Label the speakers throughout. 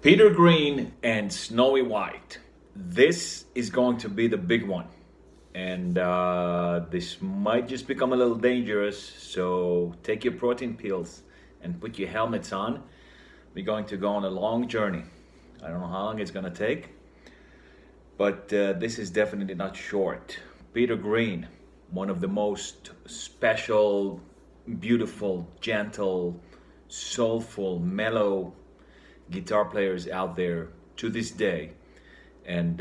Speaker 1: Peter Green and Snowy White. This is going to be the big one. And this might just become a little dangerous. So take your protein pills and put your helmets on. We're going to go on a long journey. I don't know how long it's going to take, but this is definitely not short. Peter Green, one of the most special, beautiful, gentle, soulful, mellow guitar players out there to this day. And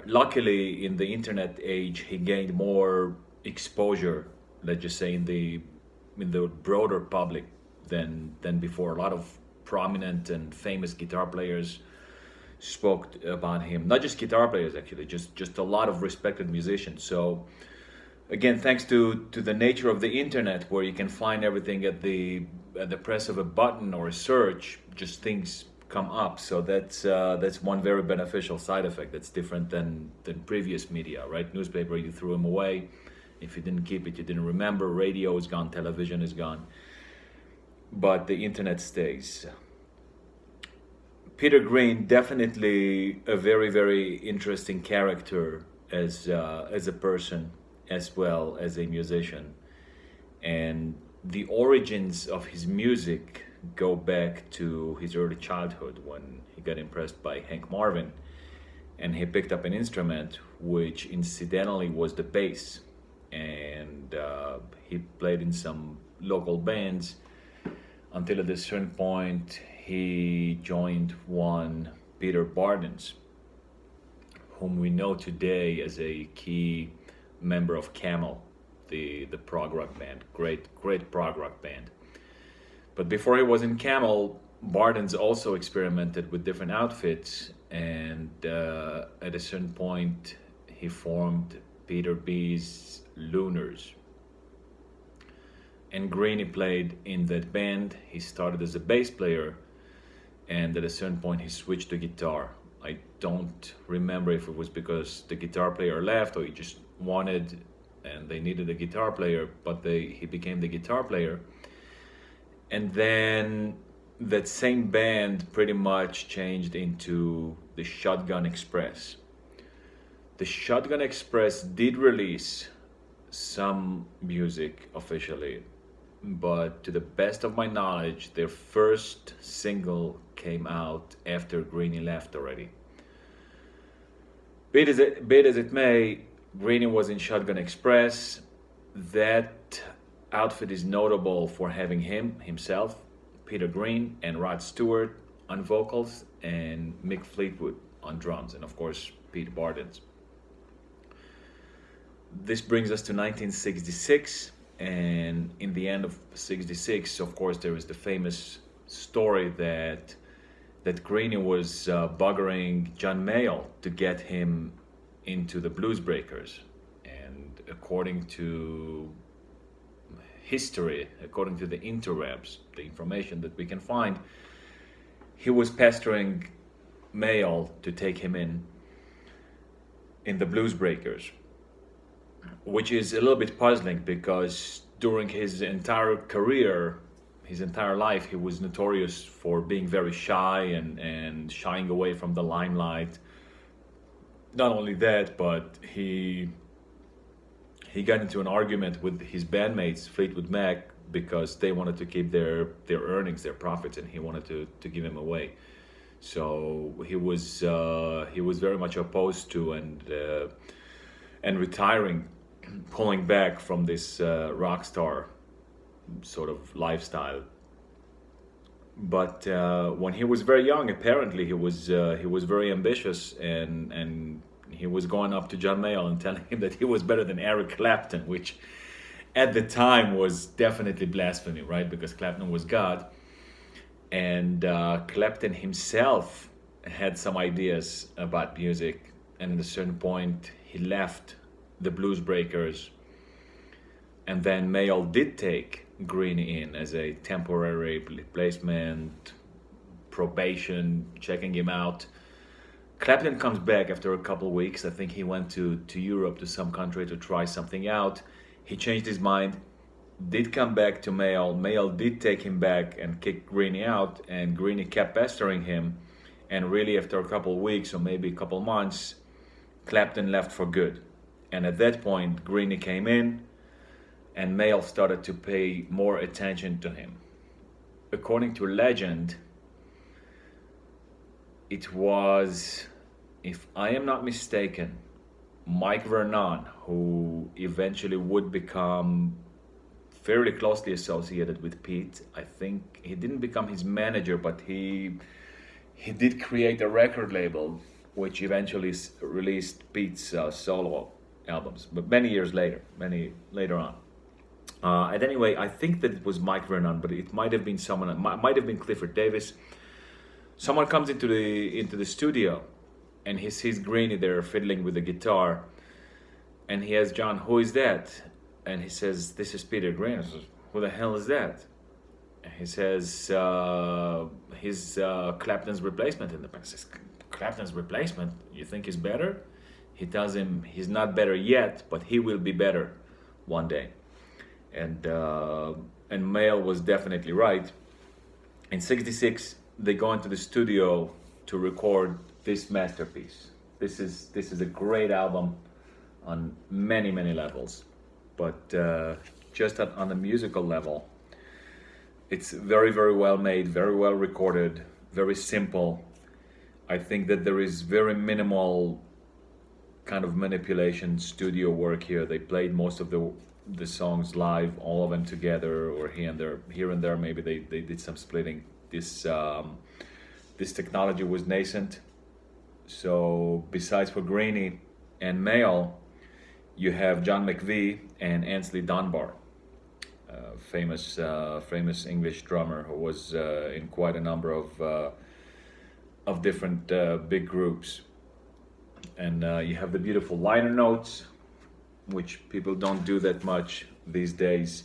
Speaker 1: luckily, in the internet age, he gained more exposure, let's just say, in the broader public than before. A lot of prominent and famous guitar players spoke about him. Not just guitar players, actually, just a lot of respected musicians. So again, thanks to the nature of the internet, where you can find everything at the press of a button or a search, just things come up. So that's one very beneficial side effect. That's different than previous media, right? Newspaper, you threw them away. If you didn't keep it, you didn't remember. Radio is gone, television is gone, but the internet stays. Peter Green, definitely a very interesting character as a person as well as a musician. And the origins of his music go back to his early childhood when he got impressed by Hank Marvin and he picked up an instrument which incidentally was the bass. And he played in some local bands until at a certain point he joined one Peter Bardens, whom we know today as a key member of Camel, the prog rock band, great prog rock band. But before he was in Camel, Bardens also experimented with different outfits, and at a certain point, he formed Peter B's Lunars. And Greeny played in that band. He started as a bass player, and at a certain point, he switched to guitar. I don't remember if it was because the guitar player left or he just wanted and they needed a guitar player, but he became the guitar player. And then that same band pretty much changed into the Shotgun Express. The Shotgun Express did release some music officially, but to the best of my knowledge, their first single came out after Greeny left already. Be it as it may, Greeny was in Shotgun Express. That outfit is notable for having himself, Peter Green, and Rod Stewart on vocals, and Mick Fleetwood on drums, and of course, Pete Bardens. This brings us to 1966, and in the end of 66, of course, there is the famous story that Greeny was buggering John Mayall to get him into the Blues Breakers. And according to history, according to the interwebs, the information that we can find, he was pestering Mayall to take him in the Blues Breakers, which is a little bit puzzling because during his entire career, his entire life, he was notorious for being very shy and shying away from the limelight. Not only that, but he got into an argument with his bandmates, Fleetwood Mac, because they wanted to keep their earnings, their profits, and he wanted to give them away. So he was very much opposed to and retiring, pulling back from this rock star sort of lifestyle. But when he was very young, apparently he was very ambitious, and he was going up to John Mayall and telling him that he was better than Eric Clapton, which at the time was definitely blasphemy, right? Because Clapton was God, and Clapton himself had some ideas about music, and at a certain point he left the Blues Breakers, and then Mayall did take Greeny in as a temporary replacement, probation, checking him out. Clapton comes back after a couple of weeks. I think he went to Europe, to some country, to try something out. He changed his mind, did come back to Mayall. Mayall did take him back and kick Greeny out, and Greeny kept pestering him. And really, after a couple of weeks or maybe a couple of months, Clapton left for good. And at that point, Greeny came in, and Mail started to pay more attention to him. According to legend, it was, if I am not mistaken, Mike Vernon, who eventually would become fairly closely associated with Pete. I think he didn't become his manager, but he did create a record label, which eventually released Pete's solo albums, but many later on. And anyway, I think that it was Mike Vernon, but it might have been someone. It might have been Clifford Davis. Someone comes into the studio, and he sees Greeny there fiddling with the guitar, and he asks John, "Who is that?" And he says, "This is Peter Greeny." Says, "Who the hell is that?" And he says, "He's Clapton's replacement." And the band says, "Clapton's replacement? You think he's better?" He tells him he's not better yet, but he will be better one day. And Mail was definitely right. In '66, they go into the studio to record this masterpiece. This is a great album on many levels, but just on the musical level, it's very well made, very well recorded, very simple. I think that there is very minimal kind of manipulation studio work here. They played most of the songs live, all of them together, or here and there maybe they did some splitting. This technology was nascent. So besides for Greeny and Mail, you have John McVie and Ainsley Dunbar, famous English drummer who was in quite a number of different big groups. And you have the beautiful liner notes, which people don't do that much these days.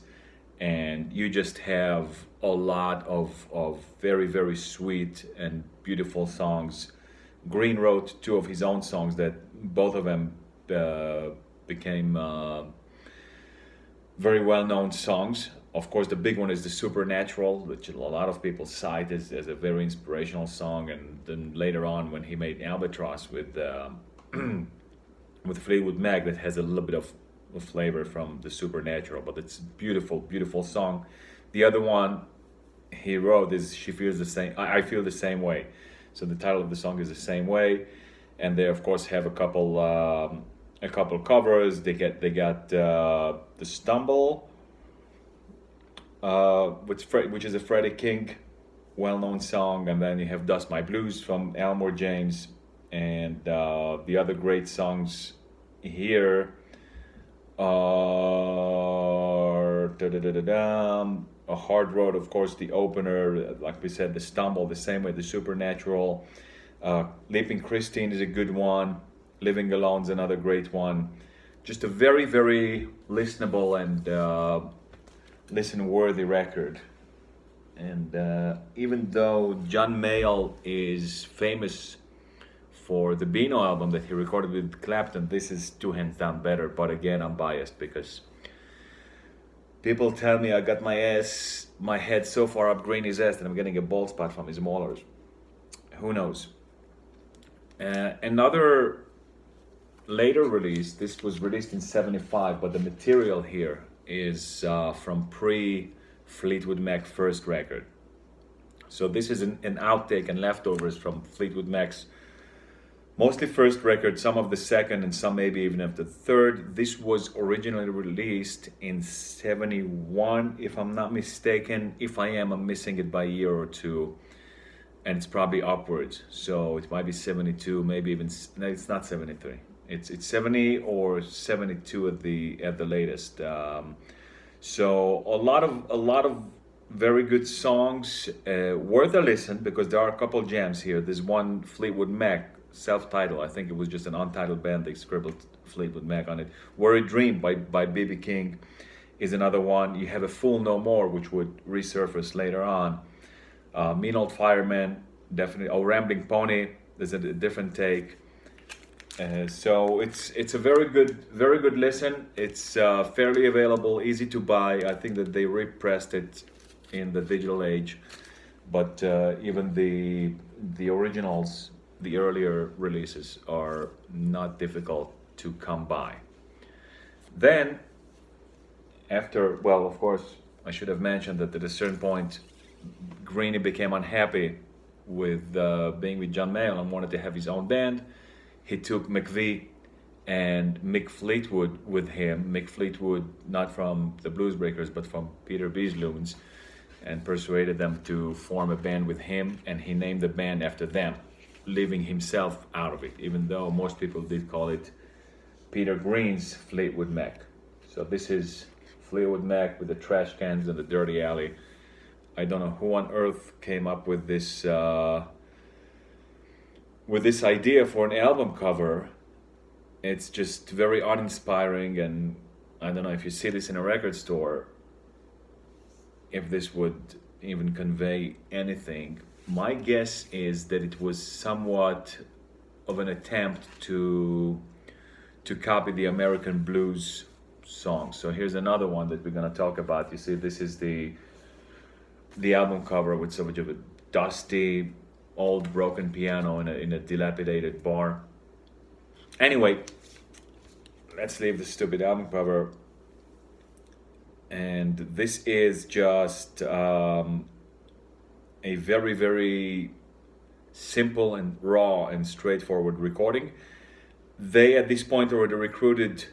Speaker 1: And you just have a lot of very sweet and beautiful songs. Green wrote two of his own songs that both of them became very well-known songs. Of course, the big one is the Supernatural, which a lot of people cite as a very inspirational song. And then later on, when he made Albatross with Fleetwood Mac, that has a little bit of flavor from the Supernatural, but it's beautiful song. The other one he wrote is "She Feels the Same." I feel the same way. So the title of the song is the same way, and they of course have a couple covers. They got the Stumble, which is a Freddie King well-known song, and then you have "Dust My Blues" from Elmore James, and the other great songs here are A Hard Road, of course, the opener, like we said, the Stumble, the same way, the Supernatural. Leaping Christine is a good one. Living Alone is another great one. Just a very listenable and listen-worthy record. And even though John Mayall is famous for the Beano album that he recorded with Clapton, this is two hands down better. But again, I'm biased because people tell me I got my head so far up Greeny's ass that I'm getting a bald spot from his molars. Who knows? Another later release, this was released in '75, but the material here is from pre-Fleetwood Mac first record. So this is an outtake and leftovers from Fleetwood Mac's mostly first record, some of the second, and some maybe even of the third. This was originally released in '71, if I'm not mistaken. If I am, I'm missing it by a year or two, and it's probably upwards. So it might be '72, maybe even. No, it's not '73. It's '70 or '72 at the latest. So a lot of very good songs, worth a listen, because there are a couple jams here. There's one Fleetwood Mac, self-titled. I think it was just an untitled band. They scribbled Fleetwood Mac on it. Worried Dream by B.B. King is another one. You have A Fool No More, which would resurface later on. Mean Old Fireman, definitely. Oh, Rambling Pony, there's a different take. So it's a very good listen. It's fairly available, easy to buy. I think that they repressed it in the digital age, but even the originals, the earlier releases, are not difficult to come by. Then, after, well, of course, I should have mentioned that at a certain point, Greeny became unhappy with being with John Mayall and wanted to have his own band. He took McVie and Mick Fleetwood with him. Mick Fleetwood, not from the Blues Breakers, but from Peter Beesloons, and persuaded them to form a band with him, and he named the band after them, leaving himself out of it, even though most people did call it Peter Green's Fleetwood Mac. So this is Fleetwood Mac with the trash cans and the dirty alley. I don't know who on earth came up with this idea for an album cover. It's just very uninspiring, and I don't know if you see this in a record store, if this would even convey anything. My guess is that it was somewhat of an attempt to copy the American blues song. So here's another one that we're gonna talk about. You see, this is the album cover with so much of a dusty, old, broken piano in a dilapidated bar. Anyway, let's leave the stupid album cover. And this is just a very, very simple and raw and straightforward recording. They, at this point, already recruited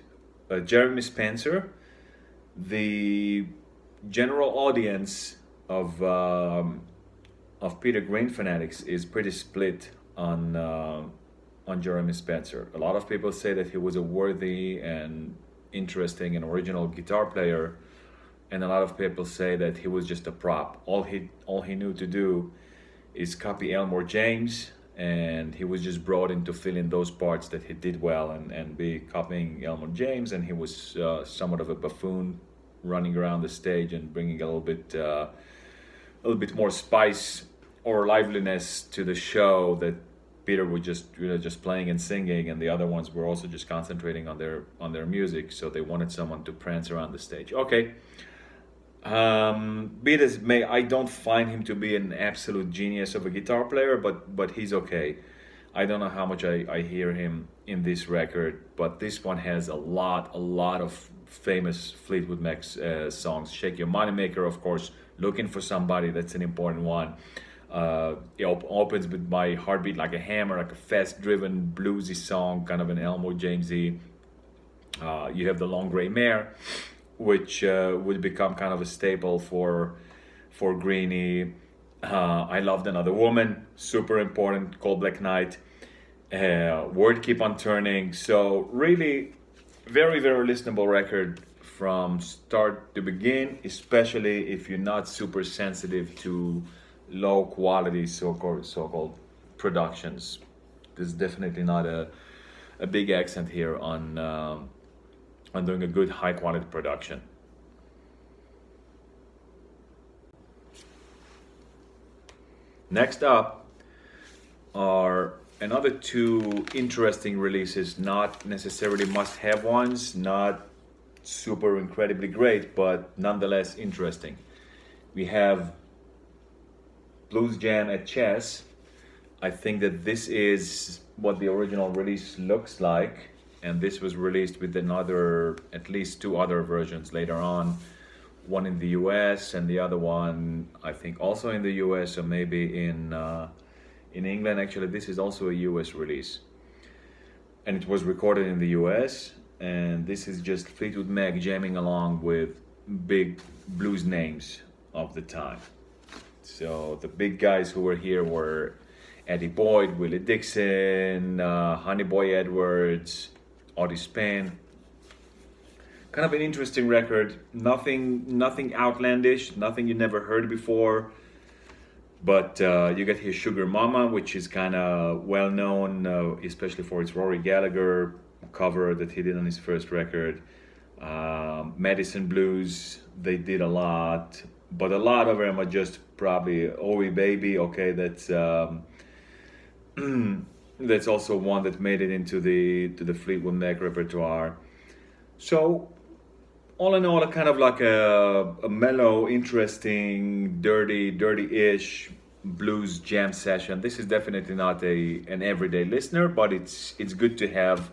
Speaker 1: Jeremy Spencer. The general audience of Peter Green fanatics is pretty split on Jeremy Spencer. A lot of people say that he was a worthy and interesting and original guitar player, and a lot of people say that he was just a prop. All he knew to do is copy Elmore James, and he was just brought in to fill in those parts that he did well and be copying Elmore James, and he was somewhat of a buffoon running around the stage and bringing a little bit more spice or liveliness to the show that Peter was just playing and singing, and the other ones were also just concentrating on their music. So they wanted someone to prance around the stage. Okay. Be it as may, I don't find him to be an absolute genius of a guitar player, but he's okay. I don't know how much I hear him in this record, but this one has a lot of famous Fleetwood Mac songs. Shake Your Moneymaker, of course. Looking for Somebody, that's an important one. It opens with My Heartbeat Like a Hammer, like a fast-driven, bluesy song, kind of an Elmore Jamesy. You have The Long Grey Mare, which would become kind of a staple for Greeny. I Loved Another Woman, super important. Cold Black Night, Word Keep on Turning. So really, very, very listenable record from start to begin, especially if you're not super sensitive to low quality so-called productions. There's definitely not a big accent here on doing a good high quality production. Next up are another two interesting releases, not necessarily must-have ones, not super incredibly great, but nonetheless interesting. We have Blues Jam at Chess. I think that this is what the original release looks like, and this was released with at least two other versions later on. One in the US and the other one, I think, also in the US, or maybe in England. Actually, this is also a US release, and it was recorded in the US. And this is just Fleetwood Mac jamming along with big blues names of the time. So the big guys who were here were Eddie Boyd, Willie Dixon, Honey Boy Edwards, Otis Spann. Kind of an interesting record. Nothing outlandish, nothing you never heard before. But you get here Sugar Mama, which is kind of well known, especially for its Rory Gallagher cover that he did on his first record. Madison Blues, they did a lot, but a lot of them are just probably "Oh Baby." Okay, that's that's also one that made it into the Fleetwood Mac repertoire. So all in all, a kind of like a mellow, interesting, dirty-ish blues jam session. This is definitely not an everyday listener, but it's good to have.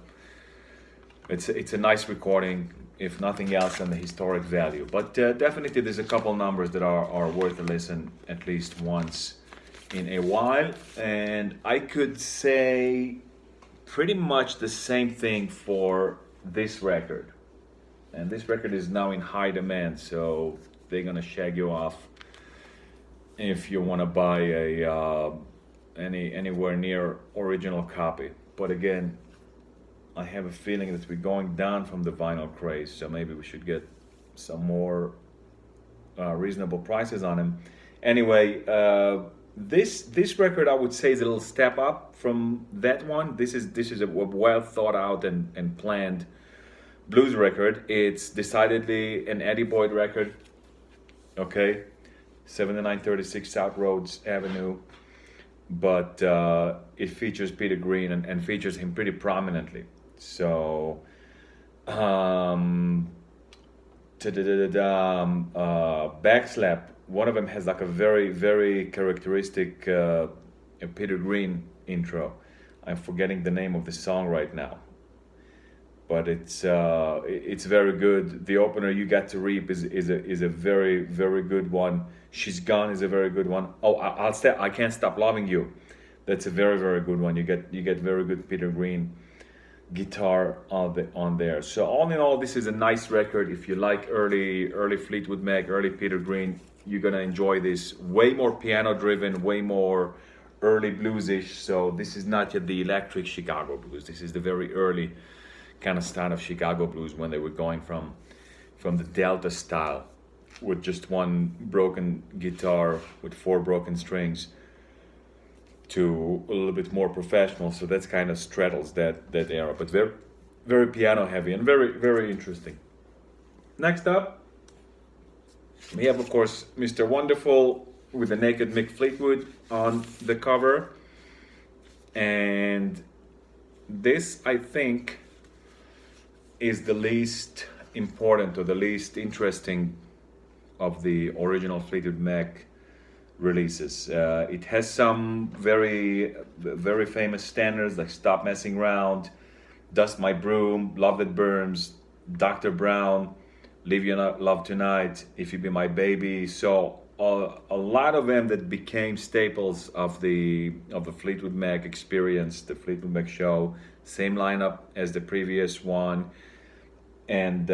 Speaker 1: It's a nice recording, if nothing else, and the historic value. But definitely, there's a couple numbers that are worth a listen at least once in a while. And I could say pretty much the same thing for this record. And this record is now in high demand, so they're gonna shag you off if you want to buy a anywhere near original copy. But again, I have a feeling that we're going down from the vinyl craze, so maybe we should get some more reasonable prices on them. Anyway, this record I would say is a little step up from that one. This is a well thought out and planned blues record. It's decidedly an Eddie Boyd record. Okay, 7936 South Rhodes Avenue, but it features Peter Green and features him pretty prominently. So, Backslap, one of them has like a very, very characteristic Peter Green intro. I'm forgetting the name of the song right now, but it's very good. The opener, You Got to Reap, is a very, very good one. She's Gone is a very good one. Oh, I Can't Stop Loving You. That's a very, very good one. You get very good Peter Green guitar on there. So all in all, this is a nice record. If you like early Fleetwood Mac, early Peter Green, you're gonna enjoy this. Way more piano driven, way more early bluesish. So this is not yet the electric Chicago blues. This is the very early kind of style of Chicago blues, when they were going from the Delta style with just one broken guitar with 4 broken strings to a little bit more professional. So that's kind of straddles that era, but very, very piano heavy and very, very interesting. Next up, we have, of course, Mr. Wonderful with the naked Mick Fleetwood on the cover. And this, I think, is the least important or the least interesting of the original Fleetwood Mac releases. It has some very, very famous standards like Stop Messing Around, Dust My Broom, Love That Burns, Dr. Brown, Live Your Love Tonight, If You Be My Baby. So a lot of them that became staples of the Fleetwood Mac experience, the Fleetwood Mac show. Same lineup as the previous one, and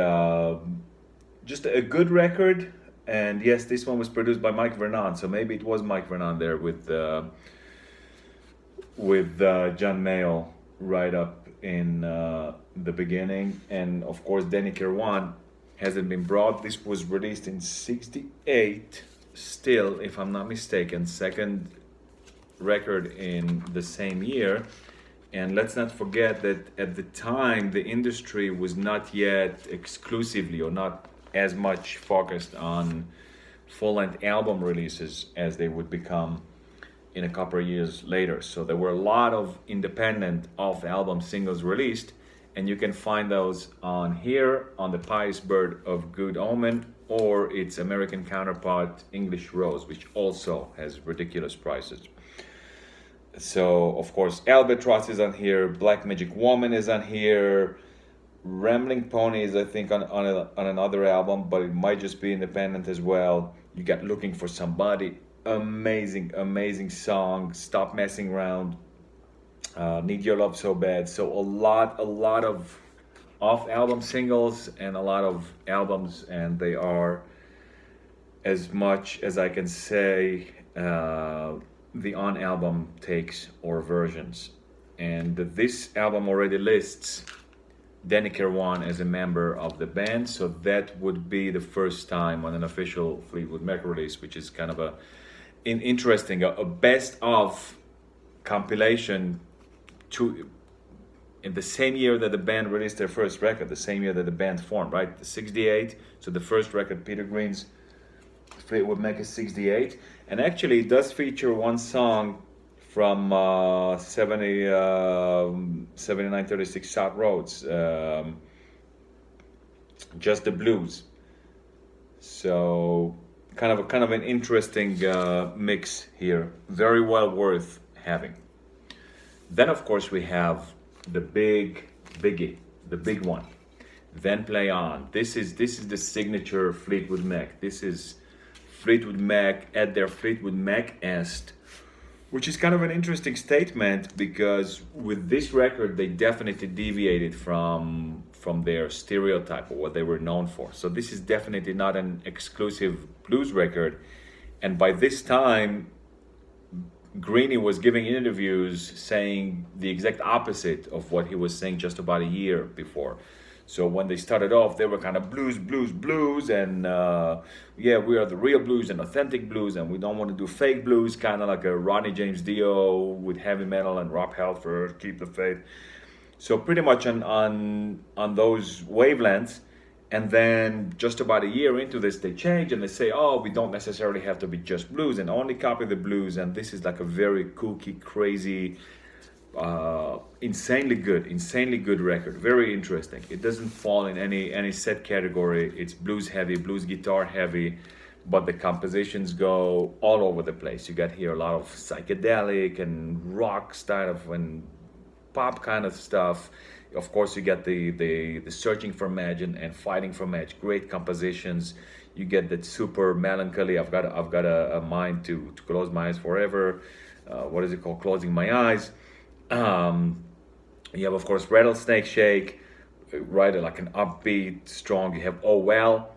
Speaker 1: just a good record. And yes, this one was produced by Mike Vernon, so maybe it was Mike Vernon there with John Mayall right up in the beginning. And of course, Danny Kirwan hasn't been brought. This was released in '68, still, if I'm not mistaken, second record in the same year. And let's not forget that at the time, the industry was not yet exclusively or not as much focused on full-length album releases as they would become in a couple of years later. So there were a lot of independent off-album singles released, and you can find those on here, on The Pious Bird of Good Omen, or its American counterpart, English Rose, which also has ridiculous prices. So, of course, Albatross is on here, Black Magic Woman is on here, Rambling Pony is, I think, on another album, but it might just be independent as well. You got Looking for Somebody, amazing song. Stop Messing Around, Need Your Love So Bad. So a lot of off-album singles and a lot of albums, and they are, as much as I can say, the on-album takes or versions. And this album already lists Danny Kirwan as a member of the band, so that would be the first time on an official Fleetwood Mac release, which is kind of a best of compilation in the same year that the band released their first record, the same year that the band formed, right? The '68. So the first record, Peter Green's Fleetwood Mac, is '68, and actually it does feature one song from 7936 South Roads, Just the Blues. So kind of an interesting mix here. Very well worth having. Then of course we have the biggie, the big one. Then Play On. This is the signature Fleetwood Mac. This is Fleetwood Mac at their Fleetwood Mac-est, which is kind of an interesting statement because with this record they definitely deviated from their stereotype of what they were known for. So this is definitely not an exclusive blues record. And by this time, Greeny was giving interviews saying the exact opposite of what he was saying just about a year before. So when they started off, they were kind of blues, and yeah, we are the real blues and authentic blues, and we don't want to do fake blues, kind of like a Ronnie James Dio with heavy metal and Rob Halford, Keep the Faith. So pretty much on those wavelengths. And then just about a year into this, they change and they say, oh, we don't necessarily have to be just blues and only copy the blues. And this is like a very kooky, crazy, insanely good record. Very interesting. It doesn't fall in any set category. It's blues heavy, blues guitar heavy, but the compositions go all over the place. You got here a lot of psychedelic and rock style of and pop kind of stuff. Of course, you get the Searching for Madge and Fighting for Madge. Great compositions. You get that super melancholy. I've got a mind to close my eyes forever. What is it called? Closing My Eyes. You have, of course, Rattlesnake Shake, right? Like an upbeat, strong. You have Oh Well,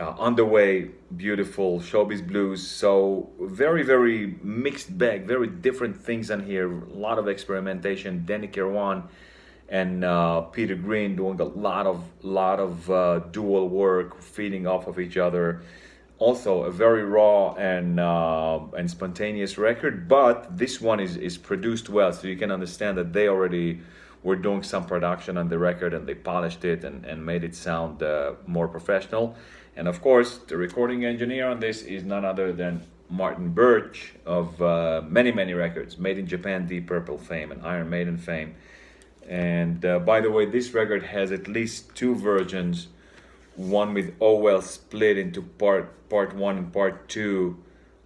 Speaker 1: Underway, beautiful showbiz blues. So very, very mixed bag. Very different things on here. A lot of experimentation. Danny Kirwan and Peter Green doing a lot of dual work, feeding off of each other. Also a very raw and spontaneous record, but this one is produced well, so you can understand that they already were doing some production on the record and they polished it and made it sound more professional. And of course, the recording engineer on this is none other than Martin Birch of many records, Made in Japan, Deep Purple fame and Iron Maiden fame. And by the way, this record has at least two versions, one with Oh Well split into part one and part two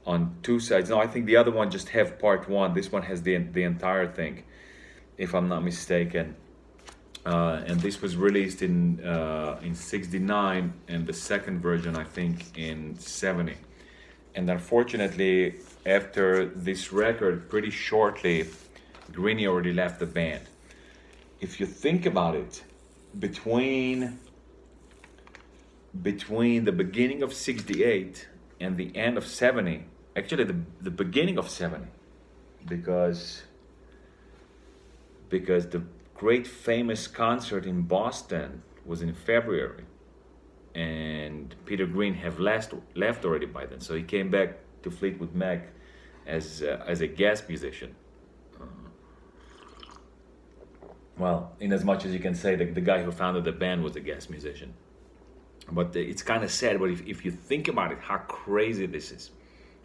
Speaker 1: on two sides. No, I think the other one just have part one. This one has the entire thing, if I'm not mistaken. And this was released in '69, and the second version I think in '70. And unfortunately, after this record, pretty shortly, Greeny already left the band. If you think about it, between the beginning of '68 and the end of '70, actually the beginning of '70, because the great famous concert in Boston was in February, and Peter Green have left already by then, so he came back to Fleetwood Mac as a guest musician. Well, in as much as you can say that the guy who founded the band was a guest musician. But it's kind of sad, but if you think about it, how crazy this is.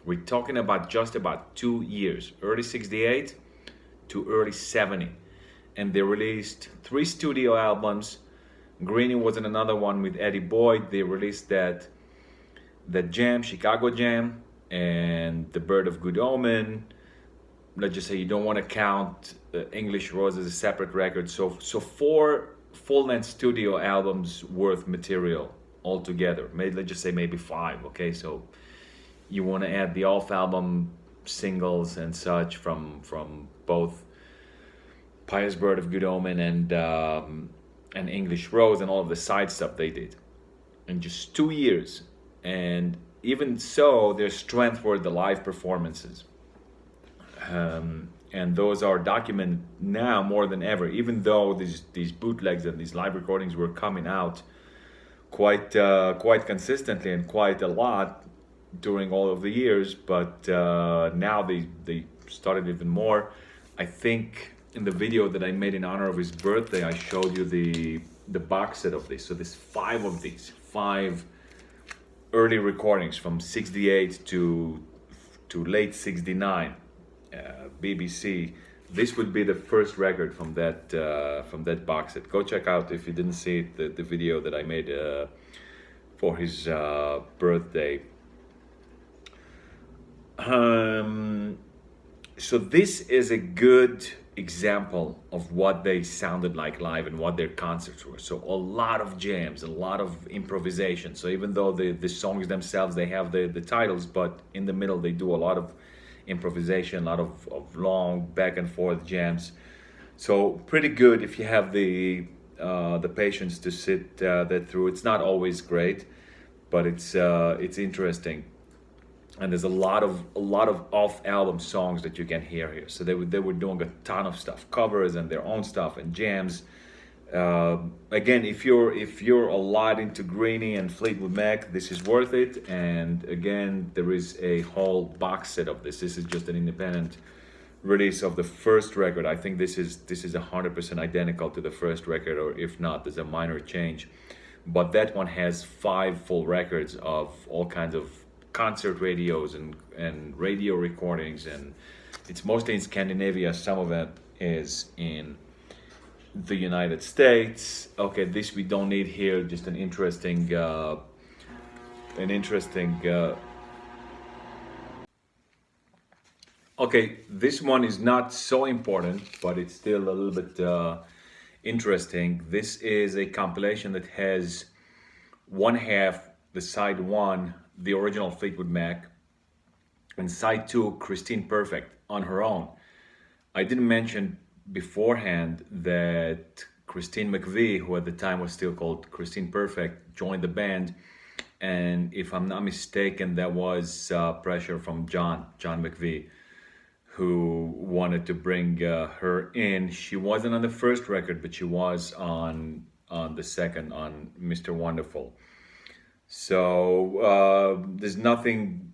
Speaker 1: We're talking about just about 2 years, early '68 to early '70. And they released 3 studio albums. Greeny was in another one with Eddie Boyd. They released that jam, Chicago Jam, and The Bird of Good Omen. Let's just say you don't want to count English Rose as a separate record. So 4 full-length studio albums worth material altogether. Let's just say maybe 5. Okay, so you want to add the off-album singles and such from both Pious Bird of Good Omen and English Rose and all of the side stuff they did in just 2 years. And even so, their strength were the live performances. And those are documented now more than ever, even though these bootlegs and these live recordings were coming out quite consistently and quite a lot during all of the years. But now they started even more. I think in the video that I made in honor of his birthday, I showed you the box set of this. So there's 5 of these, 5 early recordings from '68 to late '69. BBC. This would be the first record from that box set. Go check out, if you didn't see it, the video that I made for his birthday. Um, so this is a good example of what they sounded like live and what their concerts were. So a lot of jams, a lot of improvisation. So even though the songs themselves, they have the titles, but in the middle they do a lot of improvisation, a lot of long back and forth jams. So pretty good if you have the patience to sit that through. It's not always great, but it's interesting. And there's a lot of off album songs that you can hear here. So they were doing a ton of stuff, covers and their own stuff and jams. Again, if you're a lot into Greeny and Fleetwood Mac, this is worth it. And again, there is a whole box set of this. This is just an independent release of the first record. I think this is 100% identical to the first record, or if not, there's a minor change. But that one has 5 full records of all kinds of concert radios and radio recordings, and it's mostly in Scandinavia. Some of it is in the United States. Okay, this we don't need here. Just an interesting. Okay, this one is not so important, but it's still a little bit interesting. This is a compilation that has one half, the side one, the original Fleetwood Mac, and side two, Christine Perfect on her own. I didn't mention beforehand that Christine McVie, who at the time was still called Christine Perfect, joined the band. And if I'm not mistaken, that was pressure from John McVie, who wanted to bring her in. She wasn't on the first record, but she was on the second, on Mr. Wonderful. So there's nothing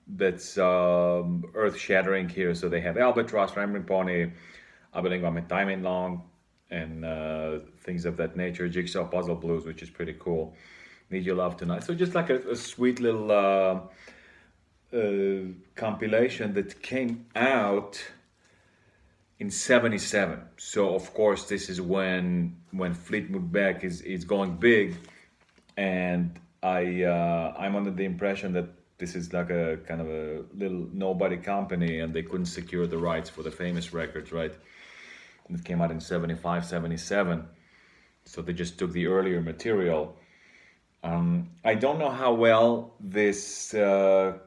Speaker 1: that's earth-shattering here. So they have Albatross, Rambling Pony, Abeling Met Timing Long, and things of that nature. Jigsaw Puzzle Blues, which is pretty cool. Need Your Love Tonight. So just like a sweet little compilation that came out in '77. So of course this is when Fleetwood Mac is going big, and I'm under the impression that this is like a kind of a little nobody company, and they couldn't secure the rights for the famous records, right? It came out in '75, '77. So they just took the earlier material. I don't know how well this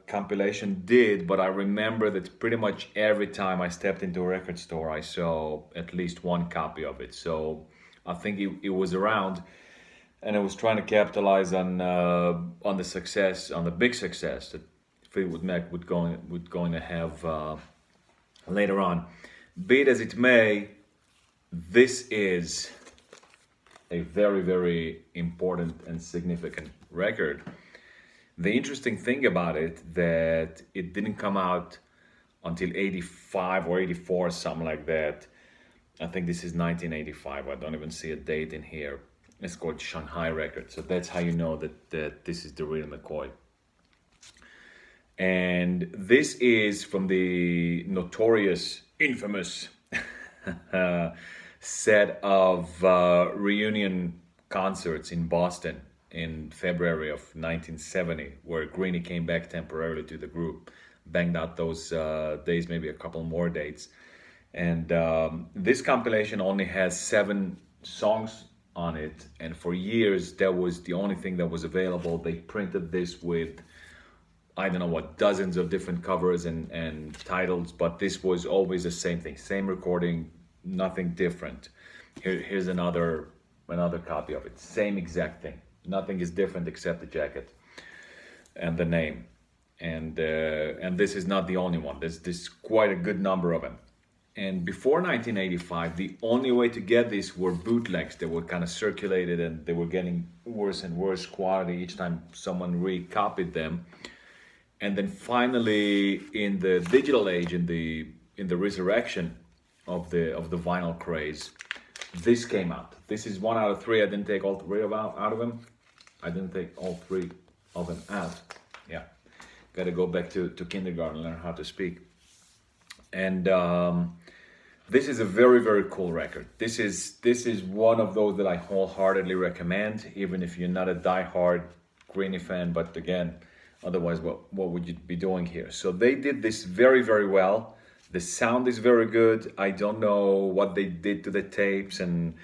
Speaker 1: compilation did, but I remember that pretty much every time I stepped into a record store, I saw at least one copy of it. So I think it was around, and it was trying to capitalize on the success, on the big success that Fleetwood Mac would going to have later on. Be it as it may, this is a very, very important and significant record. The interesting thing about it, that it didn't come out until 85 or 84, something like that. I think this is 1985. I don't even see a date in here. It's called Shanghai Record. So that's how you know that this is the real McCoy. And this is from the notorious, infamous set of reunion concerts in Boston in February of 1970, where Greeny came back temporarily to the group, banged out those days, maybe a couple more dates. And this compilation only has 7 songs on it, and for years that was the only thing that was available. They printed this with, I don't know what, dozens of different covers and titles, but this was always the same thing, same recording, nothing different. Here's another copy of it, same exact thing. Nothing is different except the jacket and the name. And this is not the only one. There's quite a good number of them. And before 1985, the only way to get these were bootlegs. They were kind of circulated, and they were getting worse and worse quality each time someone recopied them. And then finally, in the digital age, in the resurrection of the vinyl craze, this came out. This is 1 out of 3. I didn't take all 3 out of them. I didn't take all 3 of them out. Yeah, got to go back to kindergarten and learn how to speak. And this is a very, very cool record. This is one of those that I wholeheartedly recommend, even if you're not a diehard Greeny fan. But again, Otherwise, what would you be doing here? So they did this very, very well. The sound is very good. I don't know what they did to the tapes and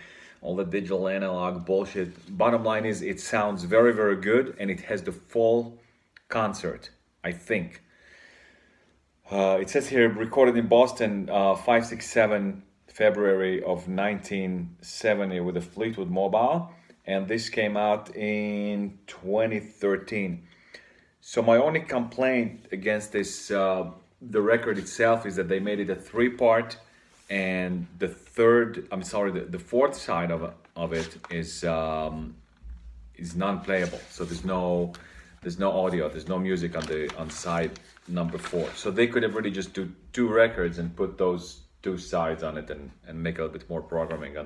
Speaker 1: all the digital analog bullshit. Bottom line is, it sounds very, very good, and it has the full concert, I think. It says here, recorded in Boston, 567 February of 1970 with the Fleetwood Mobile, and this came out in 2013. So my only complaint against this, the record itself, is that they made it a three-part, and the fourth side of it is non-playable. So there's no audio, there's no music on side number 4. So they could have really just do 2 records and put those 2 sides on it, and make a little bit more programming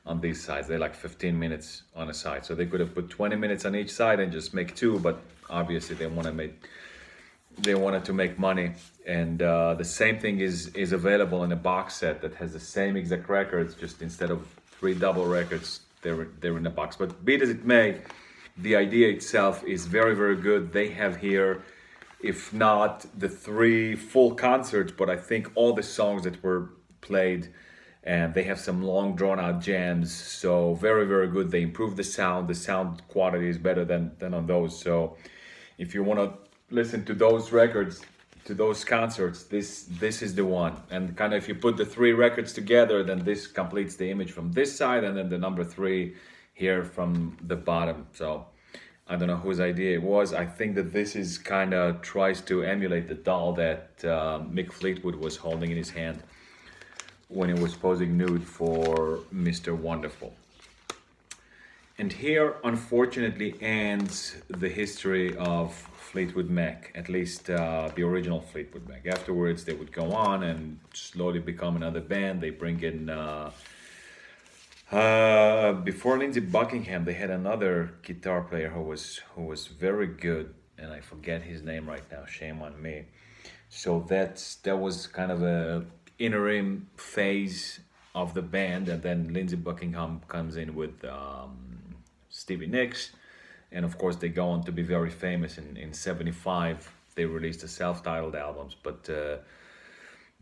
Speaker 1: on these sides. They're like 15 minutes on a side, so they could have put 20 minutes on each side and just make 2. But obviously they wanted to make money, and the same thing is available in a box set that has the same exact records, just instead of 3 double records, they're in a box. But be it as it may, the idea itself is very, very good. They have here, if not the 3 full concerts, but I think all the songs that were played, and they have some long drawn out jams. So very, very good. They improved the sound quality is better than on those. So if you want to listen to those records, to those concerts, this is the one. And kind of, if you put the 3 records together, then this completes the image from this side, and then the number 3 here from the bottom. So I don't know whose idea it was. I think that this is kind of tries to emulate the doll that Mick Fleetwood was holding in his hand when he was posing nude for Mr. Wonderful. And here, unfortunately, ends the history of Fleetwood Mac, at least the original Fleetwood Mac. Afterwards, they would go on and slowly become another band. They bring in, before Lindsey Buckingham, they had another guitar player who was very good, and I forget his name right now. Shame on me. So that was kind of a interim phase of the band, and then Lindsey Buckingham comes in with Stevie Nicks, and of course they go on to be very famous. In 75 they released the self-titled albums, but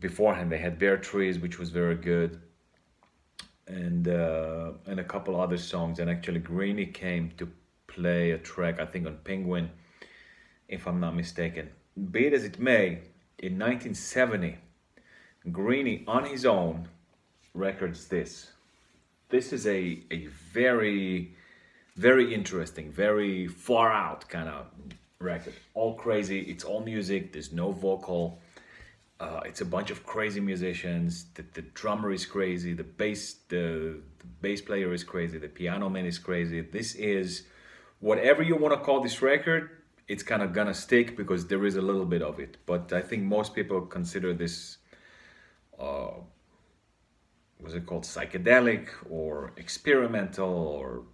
Speaker 1: beforehand they had Bare Trees, which was very good, and a couple other songs. And actually Greeny came to play a track, I think, on Penguin, if I'm not mistaken. Be it as it may, in 1970 Greeny on his own records this. This is a very, very interesting, very far out kind of record. All crazy, it's all music, there's no vocal. It's a bunch of crazy musicians. The drummer is crazy, the bass player is crazy, the piano man is crazy. This is, whatever you want to call this record, it's kind of gonna stick because there is a little bit of it. But I think most people consider this what's it called, psychedelic or experimental, or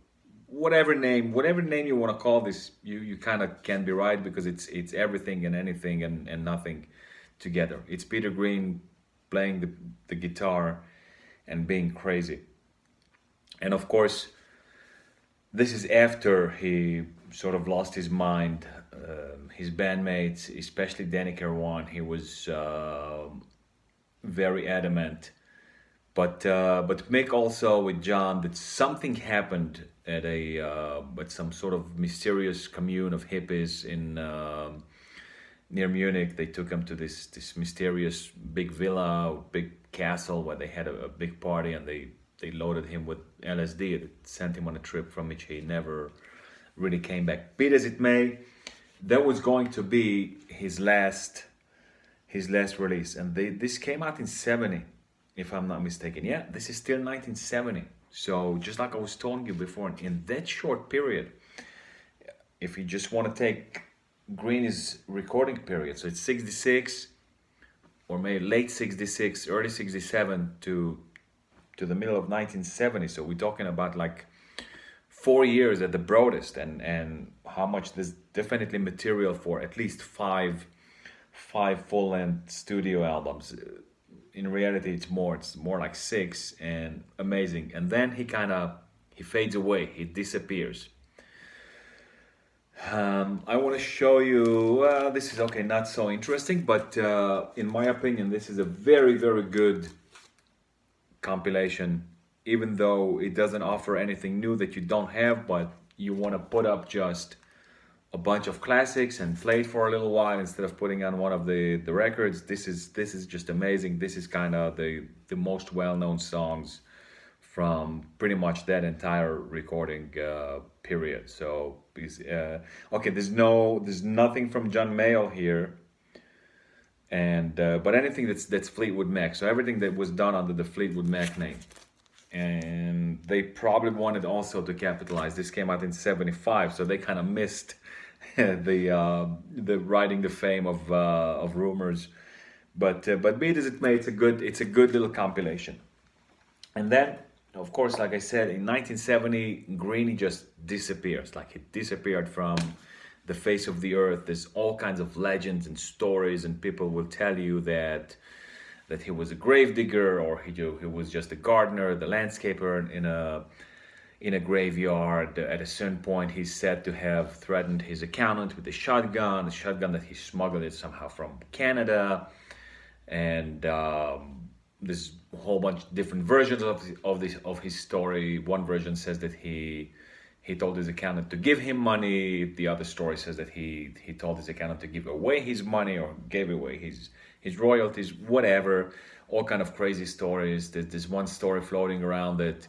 Speaker 1: whatever name you want to call this. You kind of can be right, because it's everything and anything and nothing together. It's Peter Green playing the guitar and being crazy. And of course, this is after he sort of lost his mind. His bandmates, especially Danny Carwan, he was very adamant. But Mick also with John, that something happened at some sort of mysterious commune of hippies in near Munich. They took him to this mysterious big villa, big castle, where they had a big party, and they loaded him with LSD. It sent him on a trip from which he never really came back. Be it as it may, that was going to be his last release, and this came out in 70, if I'm not mistaken. Yeah, this is still 1970. So just like I was telling you before, in that short period, if you just want to take Greeny's recording period, so it's 66, or maybe late 66, early 67 to the middle of 1970. So we're talking about like 4 years at the broadest, and how much there's definitely material for at least five full-length studio albums. In reality, it's more like 6, and amazing. And then he fades away, he disappears. I want to show you. This is okay, not so interesting, but in my opinion, this is a very, very good compilation. Even though it doesn't offer anything new that you don't have, but you want to put up just a bunch of classics and play it for a little while instead of putting on one of the records. This is just amazing. This is kind of the most well-known songs from pretty much that entire recording period. So okay, there's nothing from John Mayall here, and but anything that's Fleetwood Mac. So everything that was done under the Fleetwood Mac name, and they probably wanted also to capitalize. This came out in '75, so they kind of missed the riding the fame of Rumors. But be it as it may, it's a good little compilation. And then, of course, like I said, in 1970, Greeny just disappears. Like he disappeared from the face of the earth. There's all kinds of legends and stories, and people will tell you that he was a gravedigger, or he was just a gardener, the landscaper in a graveyard. At a certain point, he's said to have threatened his accountant with a shotgun that he smuggled it somehow from Canada, and there's a whole bunch of different versions of his story. One version says that he told his accountant to give him money. The other story says that he told his accountant to give away his money or gave away his royalties, whatever. All kind of crazy stories. There's one story floating around that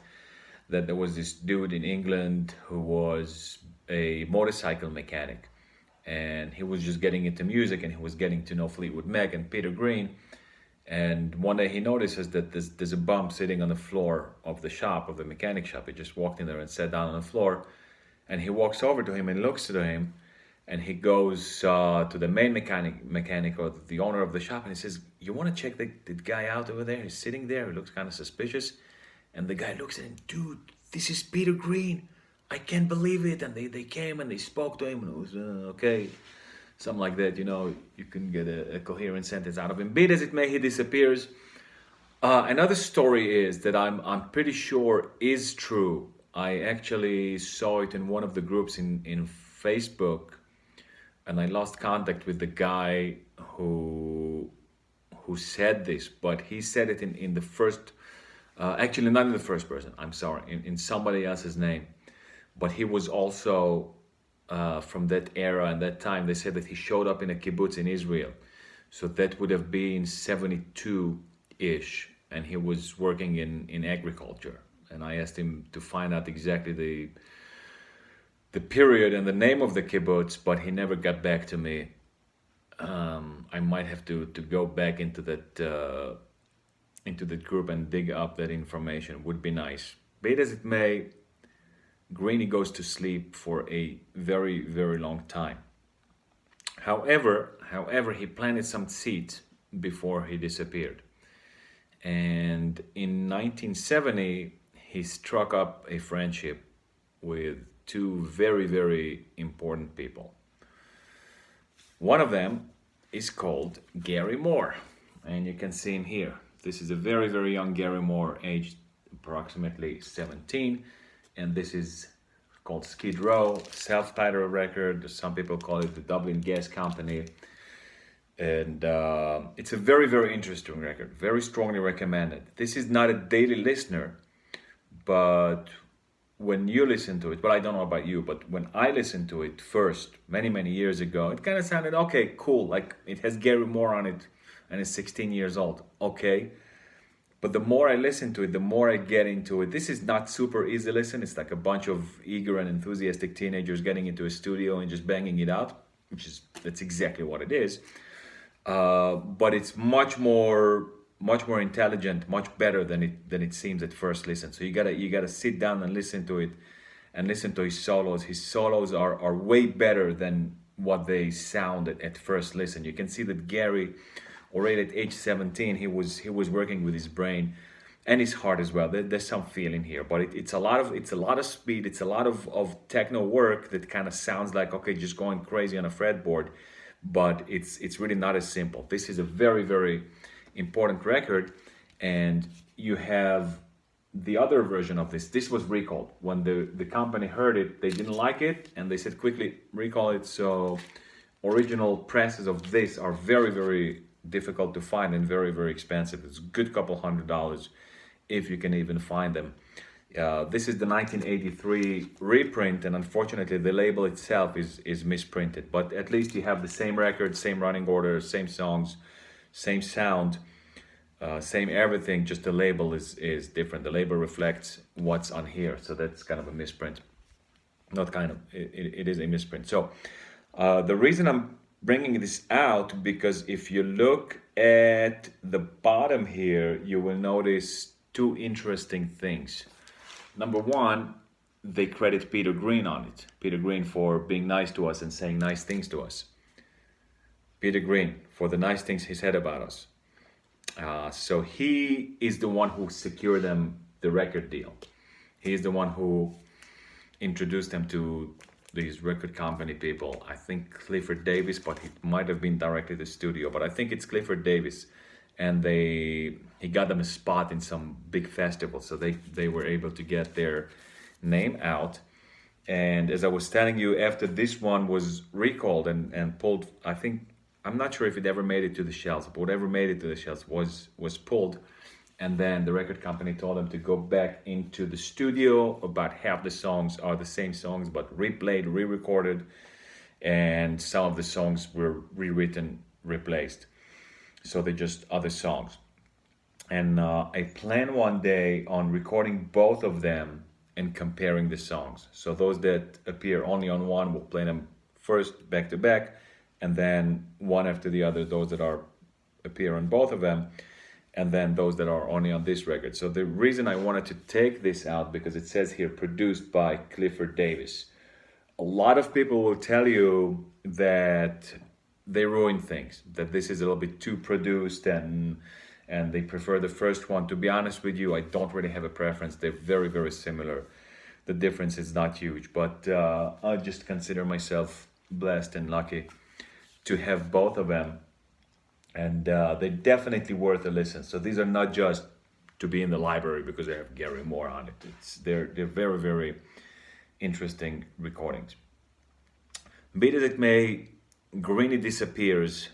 Speaker 1: there was this dude in England who was a motorcycle mechanic, and he was just getting into music, and he was getting to know Fleetwood Mac and Peter Green. And one day he notices that there's a bum sitting on the floor of the shop, of the mechanic shop. He just walked in there and sat down on the floor. And he walks over to him and looks at him. And he goes to the main mechanic or the owner of the shop, and he says, "You want to check the guy out over there? He's sitting there. He looks kind of suspicious." And the guy looks at him, "Dude, this is Peter Green. I can't believe it." And they came and they spoke to him, and it was okay. Something like that, you can get a coherent sentence out of him. Be it as it may, he disappears. Another story is that I'm pretty sure is true. I actually saw it in one of the groups in Facebook, and I lost contact with the guy who said this, but he said it in the first, actually not in the first person. I'm sorry, in somebody else's name, but he was also. From that era and that time. They said that he showed up in a kibbutz in Israel. So that would have been 72-ish. And he was working in agriculture. And I asked him to find out exactly the period and the name of the kibbutz, but he never got back to me. I might have to go back into that group and dig up that information. Would be nice. Be it as it may, Greeny goes to sleep for a very, very long time. However, he planted some seeds before he disappeared. And in 1970, he struck up a friendship with two very, very important people. One of them is called Gary Moore, and you can see him here. This is a very, very young Gary Moore, aged approximately 17. And this is called Skid Row, self-titled record. Some people call it the Dublin Gas Company. And it's a very, very interesting record. Very strongly recommended. This is not a daily listener, but when you listen to it, well, I don't know about you, but when I listened to it first, many, many years ago, it kind of sounded, okay, cool. Like it has Gary Moore on it and it's 16 years old. Okay. But the more I listen to it, the more I get into it. This is not super easy listen. It's like a bunch of eager and enthusiastic teenagers getting into a studio and just banging it out, that's exactly what it is. But it's much more intelligent, much better than it seems at first listen. So you gotta sit down and listen to it, and listen to his solos. His solos are way better than what they sound at first listen. You can see that Gary, already at age 17, he was working with his brain and his heart as well. There's some feeling here, but it's a lot of speed. It's a lot of techno work that kind of sounds like, okay, just going crazy on a fretboard, but it's really not as simple. This is a very, very important record, and you have the other version of this was recalled. When the company heard it, they didn't like it, and they said quickly recall it. So original presses of this are very, very difficult to find and very, very expensive. It's a good couple $100 if you can even find them. This is the 1983 reprint, and unfortunately the label itself is misprinted, but at least you have the same record, same running order, same songs, same sound, same everything, just the label is different. The label reflects what's on here, so that's kind of a misprint. Not kind of, it is a misprint. So the reason I'm bringing this out, because if you look at the bottom here, you will notice two interesting things. Number one, they credit Peter Green on it. Peter Green for being nice to us and saying nice things to us. Peter Green for the nice things he said about us. So he is the one who secured them the record deal. He is the one who introduced them to these record company people. I think Clifford Davis, but it might have been directly to the studio. But I think it's Clifford Davis. And he got them a spot in some big festival, so they were able to get their name out. And as I was telling you, after this one was recalled and pulled, I'm not sure if it ever made it to the shelves, but whatever made it to the shelves was pulled. And then the record company told them to go back into the studio. About half the songs are the same songs, but replayed, re-recorded, and some of the songs were rewritten, replaced. So they're just other songs. And I plan one day on recording both of them and comparing the songs. So those that appear only on one, we'll play them first back to back, and then one after the other, those that appear on both of them, and then those that are only on this record. So the reason I wanted to take this out, because it says here produced by Clifford Davis. A lot of people will tell you that they ruin things, that this is a little bit too produced and they prefer the first one. To be honest with you, I don't really have a preference. They're very, very similar. The difference is not huge, but I just consider myself blessed and lucky to have both of them, and they're definitely worth a listen. So these are not just to be in the library because they have Gary Moore on it. They're very, very interesting recordings. Be that it may, Greeny disappears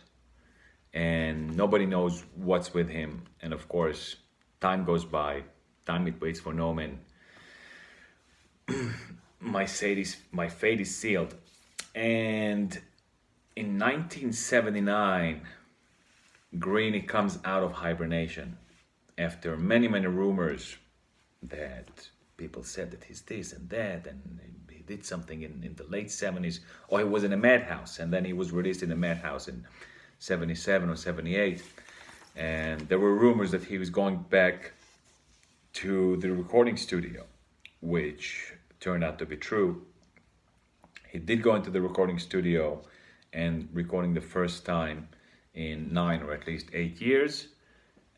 Speaker 1: and nobody knows what's with him. And of course, time goes by. Time, it waits for no man. My fate is sealed. And in 1979, Greeny comes out of hibernation after many, many rumors that people said that he's this and that, and he did something in the late 70s, or he was in a madhouse, and then he was released in a madhouse in 77 or 78. And there were rumors that he was going back to the recording studio, which turned out to be true. He did go into the recording studio and recording the first time in 9 or at least 8 years,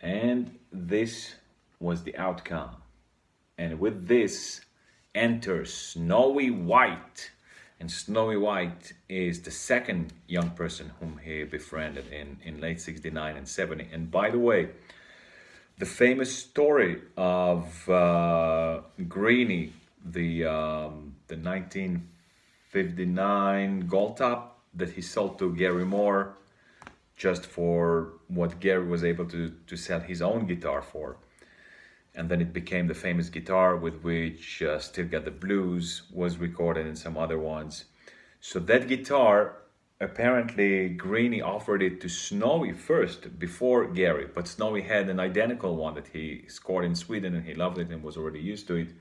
Speaker 1: and this was the outcome. And with this enters Snowy White, and Snowy White is the second young person whom he befriended in late 69 and 70. And by the way, the famous story of Greeny, the 1959 Gold Top that he sold to Gary Moore, just for what Gary was able to sell his own guitar for. And then it became the famous guitar with which Still Got the Blues was recorded and some other ones. So that guitar, apparently Greeny offered it to Snowy first before Gary, but Snowy had an identical one that he scored in Sweden and he loved it and was already used to it.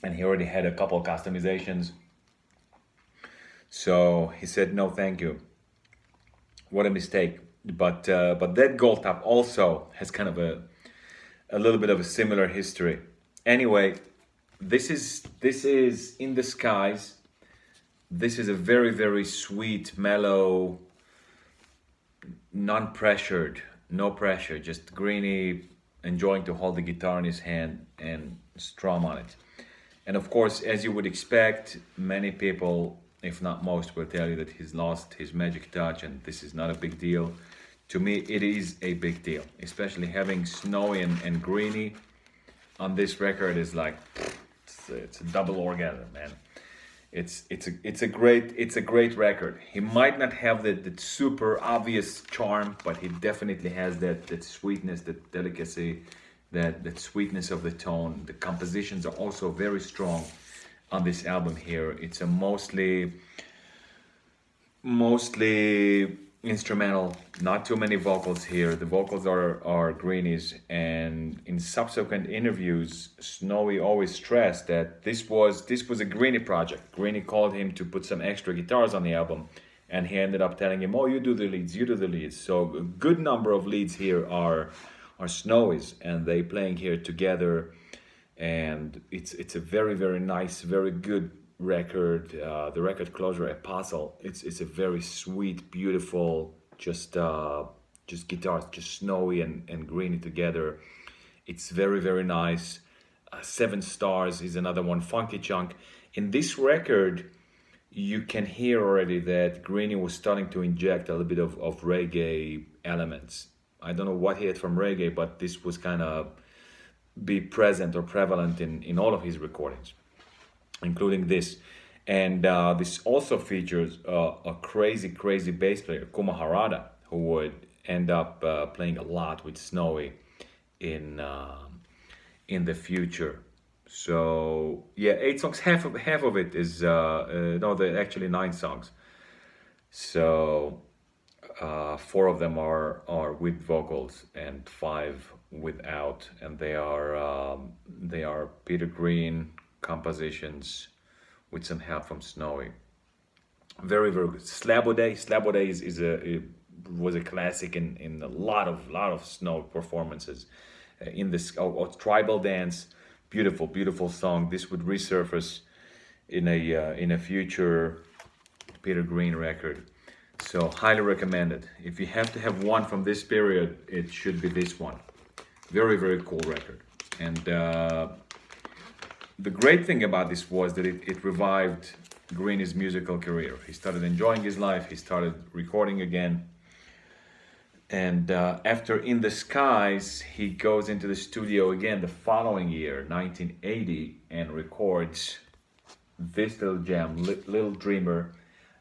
Speaker 1: And he already had a couple of customizations. So he said, no, thank you. What a mistake. But that Gold Top also has kind of a little bit of a similar history. Anyway, this is In the Skies. This is a very, very sweet, mellow, non-pressured, no pressure, just Greeny enjoying to hold the guitar in his hand and strum on it. And of course, as you would expect, many people, if not most, will tell you that he's lost his magic touch, and this is not a big deal. To me, it is a big deal, especially having Snowy and Greeny on this record is like it's a double orgasm, man. It's a great record. He might not have the super obvious charm, but he definitely has that sweetness, that delicacy, that sweetness of the tone. The compositions are also very strong on this album here. It's a mostly instrumental, not too many vocals here. The vocals are Greeny's, and in subsequent interviews, Snowy always stressed that this was a Greeny project. Greeny called him to put some extra guitars on the album, and he ended up telling him, "Oh, you do the leads, you do the leads." So a good number of leads here are Snowy's, and they playing here together, and it's a very nice, very good record. The record closure, Apostle, it's a very sweet, beautiful, just guitars, just Snowy and Greeny together. It's very nice. 7 Stars is another one. Funky Chunk. In this record, you can hear already that Greeny was starting to inject a little bit of reggae elements. I don't know what he had from reggae, but this was kind of be present or prevalent in all of his recordings, including this. And this also features a crazy bass player, Kuma Harada, who would end up playing a lot with Snowy in the future. So yeah, 8 songs. Half of it is no, there actually 9 songs. So 4 of them are with vocals and 5 without, and they are Peter Green compositions with some help from Snowy. Very good. Slabode was a classic in a lot of Snow performances. In this Tribal Dance, beautiful song. This would resurface in a future Peter Green record. So highly recommended. If you have to have one from this period, it should be this one. Very cool record. And the great thing about this was that it revived Greeny's musical career. He started enjoying his life. He started recording again. And after In the Skies, he goes into the studio again the following year, 1980, and records this little gem, Little Dreamer.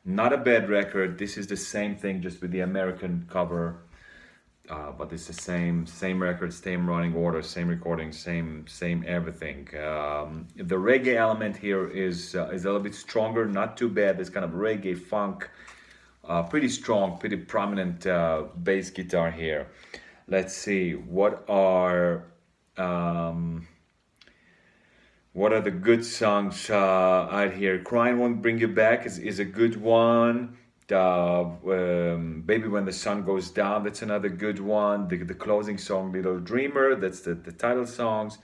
Speaker 1: Not a bad record. This is the same thing, just with the American cover. But it's the same record, same running order, same recording, same everything. The reggae element here is a little bit stronger, not too bad. It's kind of reggae funk, pretty strong, pretty prominent bass guitar here. Let's see, what are the good songs out here? Crying Won't Bring You Back is a good one. Baby When the Sun Goes Down, that's another good one. The closing song, Little Dreamer, that's the title songs.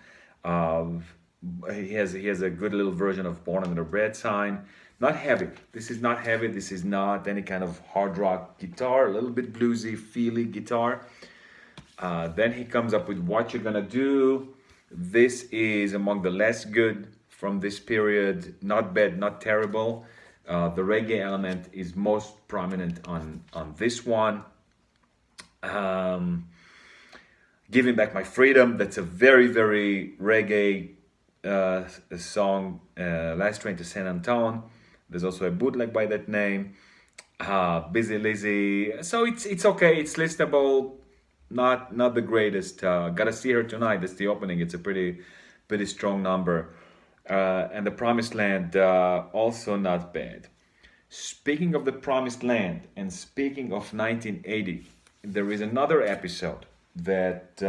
Speaker 1: He has a good little version of Born Under the Red Sign. Not heavy. This is not heavy. This is not any kind of hard rock guitar. A little bit bluesy, feely guitar. Then he comes up with What You're Gonna Do. This is among the less good from this period. Not bad, not terrible. The reggae element is most prominent on this one. Giving Back My Freedom, that's a very reggae song. Last Train to San Antone. There's also a bootleg by that name. Busy Lizzy. So it's okay. It's listenable. Not the greatest. Gotta See Her Tonight. That's the opening. It's a pretty strong number. And The Promised Land, also not bad. Speaking of The Promised Land, and speaking of 1980, there is another episode that,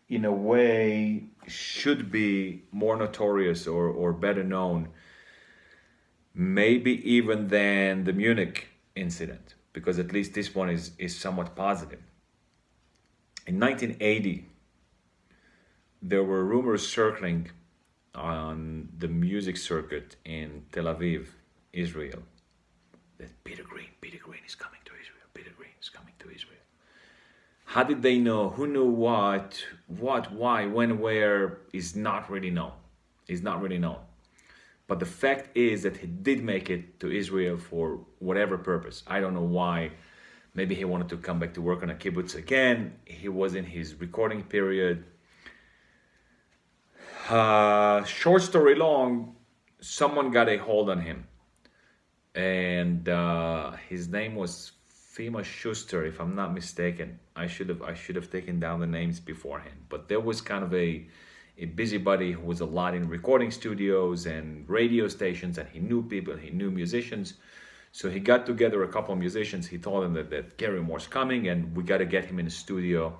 Speaker 1: in a way, should be more notorious or better known, maybe even than the Munich incident, because at least this one is somewhat positive. In 1980, there were rumors circling on the music circuit in Tel Aviv, Israel, that Peter Green is coming to Israel. Peter Green is coming to Israel. How did they know? Who knew what, why, when, where is not really known. But the fact is that he did make it to Israel for whatever purpose. I don't know why. Maybe he wanted to come back to work on a kibbutz again. He was in his recording period. Short story long, someone got a hold on him, and his name was Fema Schuster, if I'm not mistaken. I should have taken down the names beforehand, but there was kind of a busybody who was a lot in recording studios and radio stations, and he knew people, he knew musicians. So he got together a couple of musicians. He told them that Gary Moore's coming and we got to get him in the studio.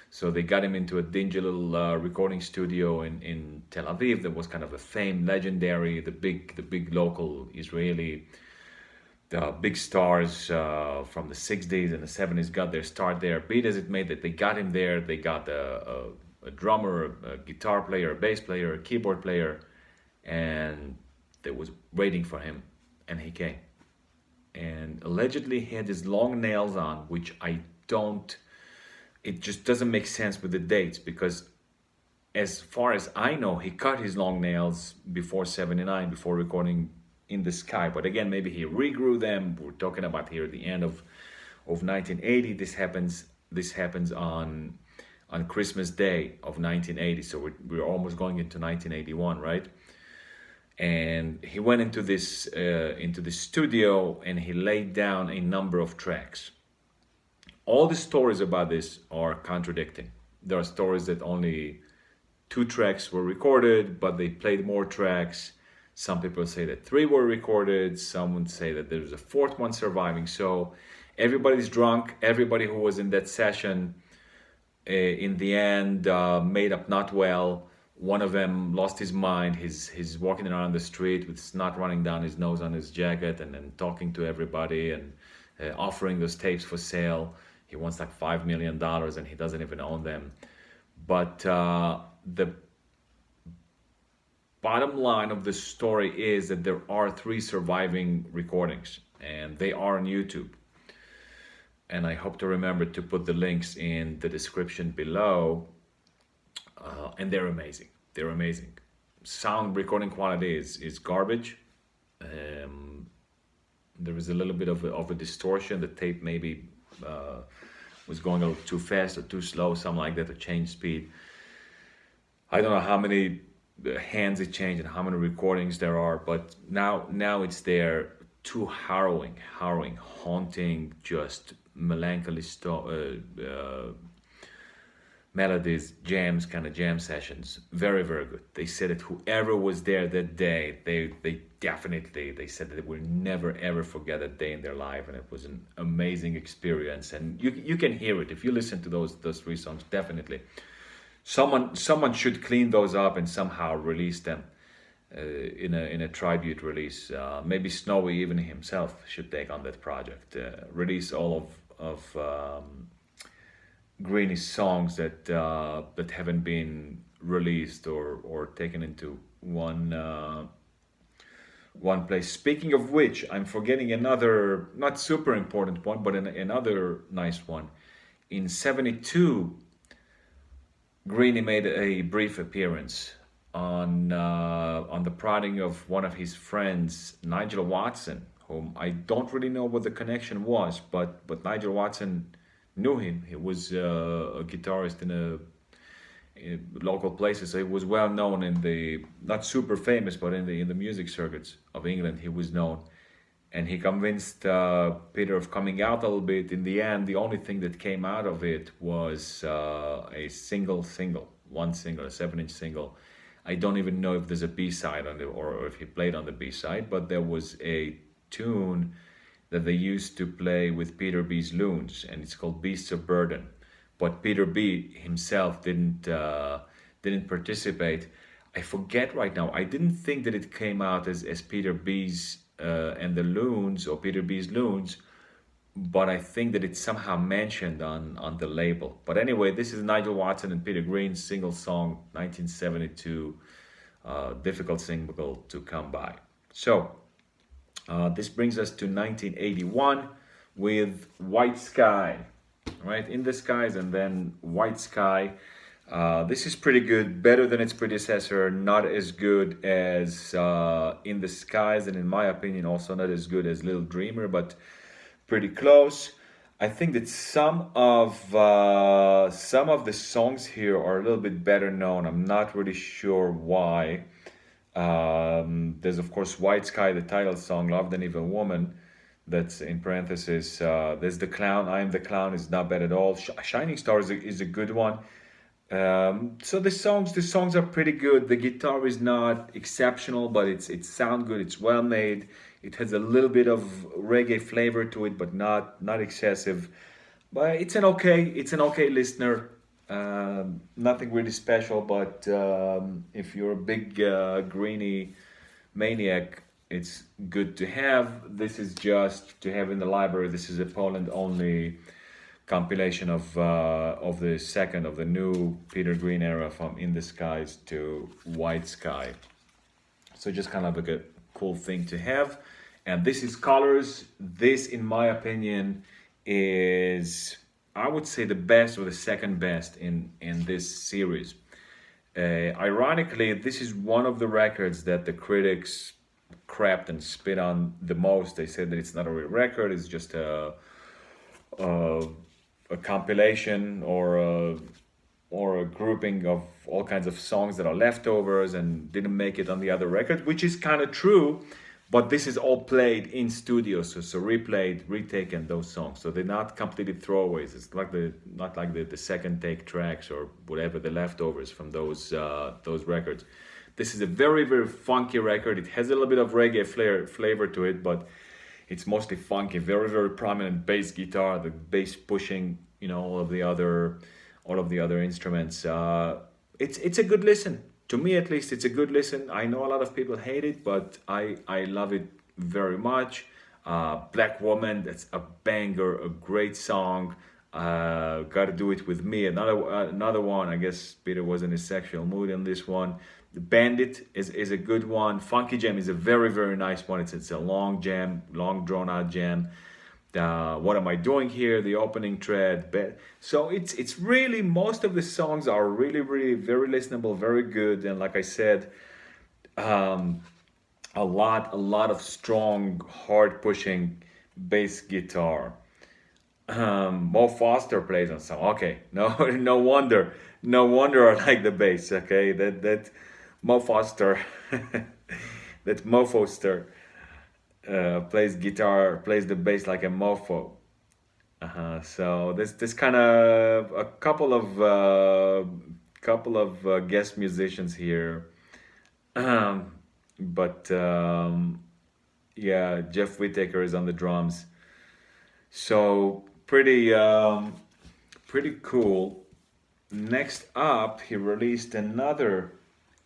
Speaker 1: So they got him into a dingy little recording studio in Tel Aviv. That was kind of a famed, legendary, the big local Israeli, the big stars from the 60s and the 70s got their start there. Be it as it may, that they got him there. They got a drummer, a guitar player, a bass player, a keyboard player, and they was waiting for him, and he came. And allegedly he had his long nails on, which it just doesn't make sense with the dates, because as far as I know, he cut his long nails before 79, before recording In the Sky. But again, maybe he regrew them. We're talking about here at the end of 1980. This happens on Christmas Day of 1980. So we're almost going into 1981, right? And he went into this studio and he laid down a number of tracks. All the stories about this are contradicting. There are stories that only 2 tracks were recorded, but they played more tracks. Some people say that 3 were recorded. Some would say that there's a 4th one surviving. So everybody's drunk. Everybody who was in that session, in the end, made up not well. One of them lost his mind. He's walking around the street with snot running down his nose on his jacket, and then talking to everybody and offering those tapes for sale. He wants like $5 million and he doesn't even own them. But the bottom line of the story is that there are 3 surviving recordings, and they are on YouTube. And I hope to remember to put the links in the description below. And they're amazing. They're amazing. Sound recording quality is garbage. There is a little bit of a distortion. The tape maybe was going a little too fast or too slow, something like that, to change speed. I don't know how many hands it changed and how many recordings there are, but now it's there. Too harrowing, haunting, just melancholy melodies, jams, kind of jam sessions. Very, very good. They said that whoever was there that day, they said that they will never ever forget that day in their life, and it was an amazing experience. And you can hear it if you listen to those 3 songs. Definitely, someone should clean those up and somehow release them in a tribute release. Maybe Snowy even himself should take on that project. Release all of Greeny's songs that haven't been released or taken into one place. Speaking of which, I'm forgetting another not super important one, but another nice one. In '72, Greeny made a brief appearance on the prodding of one of his friends, Nigel Watson, whom I don't really know what the connection was, but Nigel Watson knew him. He was a guitarist in local places. So he was well known in the, not super famous, but in the music circuits of England. He was known, and he convinced Peter of coming out a little bit. In the end, the only thing that came out of it was a single, a 7-inch single. I don't even know if there's a B-side on it or if he played on the B-side, but there was a tune that they used to play with Peter B's Loons, and it's called Beasts of Burden. But Peter B himself didn't participate. I forget right now. I didn't think that it came out as Peter B's and the Loons, or Peter B's Loons, but I think that it's somehow mentioned on the label. But anyway, this is Nigel Watson and Peter Green's single song, 1972, difficult single to come by. So this brings us to 1981 with White Sky, right? In the Skies and then White Sky. This is pretty good, better than its predecessor, not as good as In the Skies, and in my opinion also not as good as Little Dreamer, but pretty close. I think that some of the songs here are a little bit better known. I'm not really sure why. There's of course White Sky, the title song, Love Than Even Woman. That's in parentheses. There's The Clown, I Am the Clown is not bad at all. Shining Star is a good one. So the songs are pretty good. The guitar is not exceptional, but it's sound good. It's well made. It has a little bit of reggae flavor to it, but not excessive. But it's an okay listener. Nothing really special, but if you're a big Greeny maniac, it's good to have. This is just to have in the library. This is a Poland only compilation of the second of the new Peter Green era, from In the Skies to White Sky. So just kind of like a cool thing to have. And this is Colors. This, in my opinion, is, I would say, the best or the second best in this series. Ironically, this is one of the records that the critics crapped and spit on the most. They said that it's not a real record. It's just a a compilation or a grouping of all kinds of songs that are leftovers and didn't make it on the other record, which is kind of true. But this is all played in studio, so replayed, retaken those songs. So they're not completely throwaways. It's like not like the second take tracks or whatever, the leftovers from those records. This is a very, very funky record. It has a little bit of reggae flavor to it, but it's mostly funky. Very, very prominent bass guitar, the bass pushing, all of the other instruments. It's a good listen. To me, at least, it's a good listen. I know a lot of people hate it, but I love it very much. Black Woman, that's a banger, a great song. Gotta Do It With Me, another one. I guess Peter was in a sexual mood on this one. The Bandit is a good one. Funky Jam is a very, very nice one. It's a long jam, long drawn out jam. What Am I Doing Here? The opening thread. So it's really, most of the songs are really, really very listenable, very good. And like I said, a lot of strong, hard pushing bass guitar. Mo Foster plays on some. Okay, no, no wonder I like the bass. Okay, that Mo Foster, that Mo Foster plays guitar, plays the bass like a mofo. So this kind of a couple of guest musicians here, but yeah, Jeff Whittaker is on the drums. So pretty cool. Next up, he released another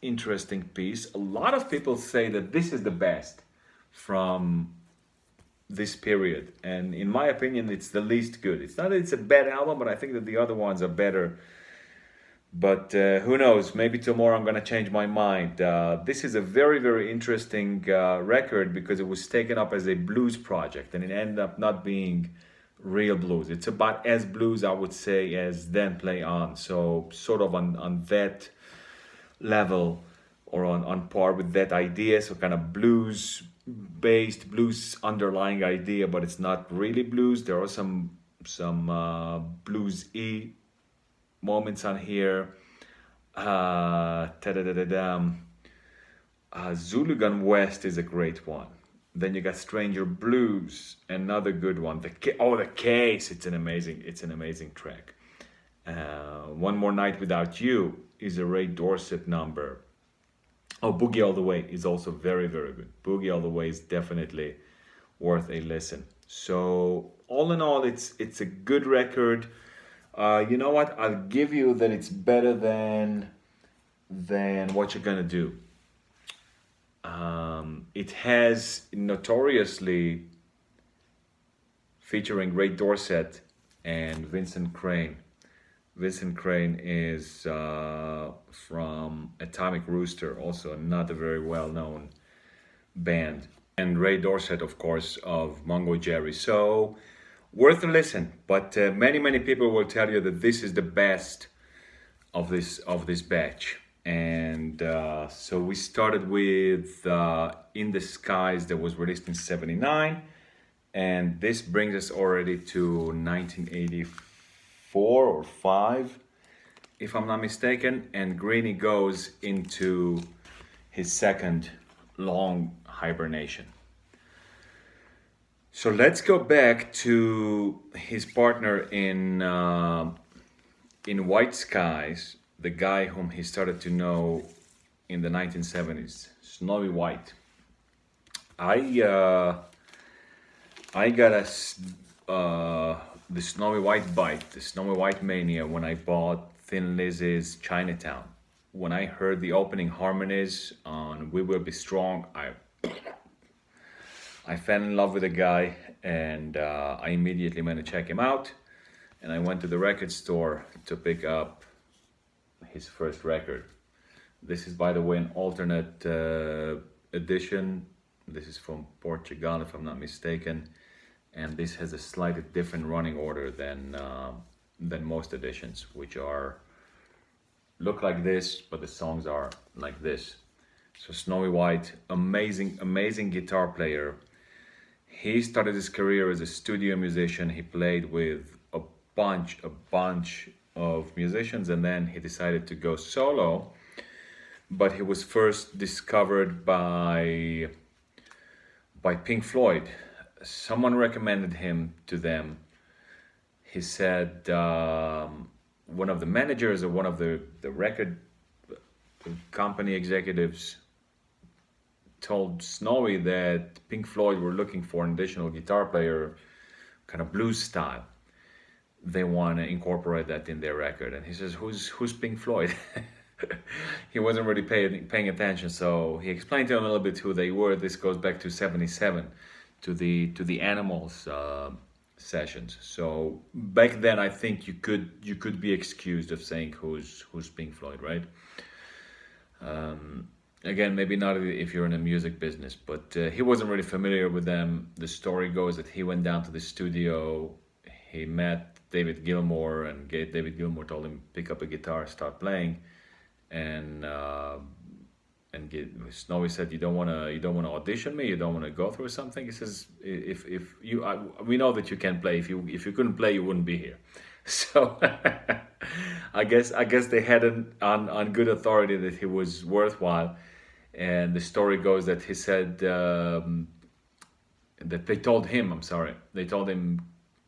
Speaker 1: interesting piece. A lot of people say that this is the best from this period, and in my opinion, it's the least good. It's not that it's a bad album, but I think that the other ones are better. But who knows? Maybe tomorrow I'm gonna change my mind. This is a very, very interesting record because it was taken up as a blues project, and it ended up not being real blues. It's about as blues, I would say, as Then Play On. So sort of on that level, or on par with that idea. So kind of blues based, blues underlying idea, but it's not really blues. There are some blues moments on here. Zulugan West is a great one. Then you got Stranger Blues, another good one. The Case. It's an amazing track. One More Night Without You is a Ray Dorset number. Oh, Boogie All the Way is also very, very good. Boogie All the Way is definitely worth a listen. So all in all, it's a good record. You know what? I'll give you that it's better than What You're Gonna Do. It has notoriously featuring Ray Dorset and Vincent Crane. Vincent Crane is from Atomic Rooster, also not a very well-known band. And Ray Dorset, of course, of Mungo Jerry. So worth a listen. But many people will tell you that this is the best of this batch. And so we started with In the Skies, that was released in '79. And this brings us already to 1984 or 5, if I'm not mistaken. And Greeny goes into his second long hibernation. So let's go back to his partner in White Skies, the guy whom he started to know in the 1970s, Snowy White. I got the Snowy White bite, the Snowy White mania when I bought Thin Lizzy's Chinatown. When I heard the opening harmonies on "We Will Be Strong," I fell in love with the guy, and I immediately went to check him out. And I went to the record store to pick up his first record. This is, by the way, an alternate edition. This is from Portugal, if I'm not mistaken, and this has a slightly different running order than most editions, which look like this, but the songs are like this. So Snowy White, amazing guitar player. He started his career as a studio musician. He played with a bunch of musicians, and then he decided to go solo. But he was first discovered by Pink Floyd. Someone recommended him to them. He said one of the managers or one of the record company executives told Snowy that Pink Floyd were looking for an additional guitar player, kind of blues style. They want to incorporate that in their record. And he says, who's Pink Floyd? He wasn't really paying attention, so he explained to him a little bit who they were. This goes back to '77, to the Animals sessions. So back then, I think you could be excused of saying who's Pink Floyd, right? Again, maybe not if you're in a music business, but he wasn't really familiar with them. The story goes that he went down to the studio, he met David Gilmour, and David Gilmour told him pick up a guitar, start playing. And Snowy said, you don't want to audition me, you don't want to go through something. He says, if you we know that you can play. If you couldn't play, you wouldn't be here. So I guess they had on good authority that he was worthwhile. And the story goes that he said that they told him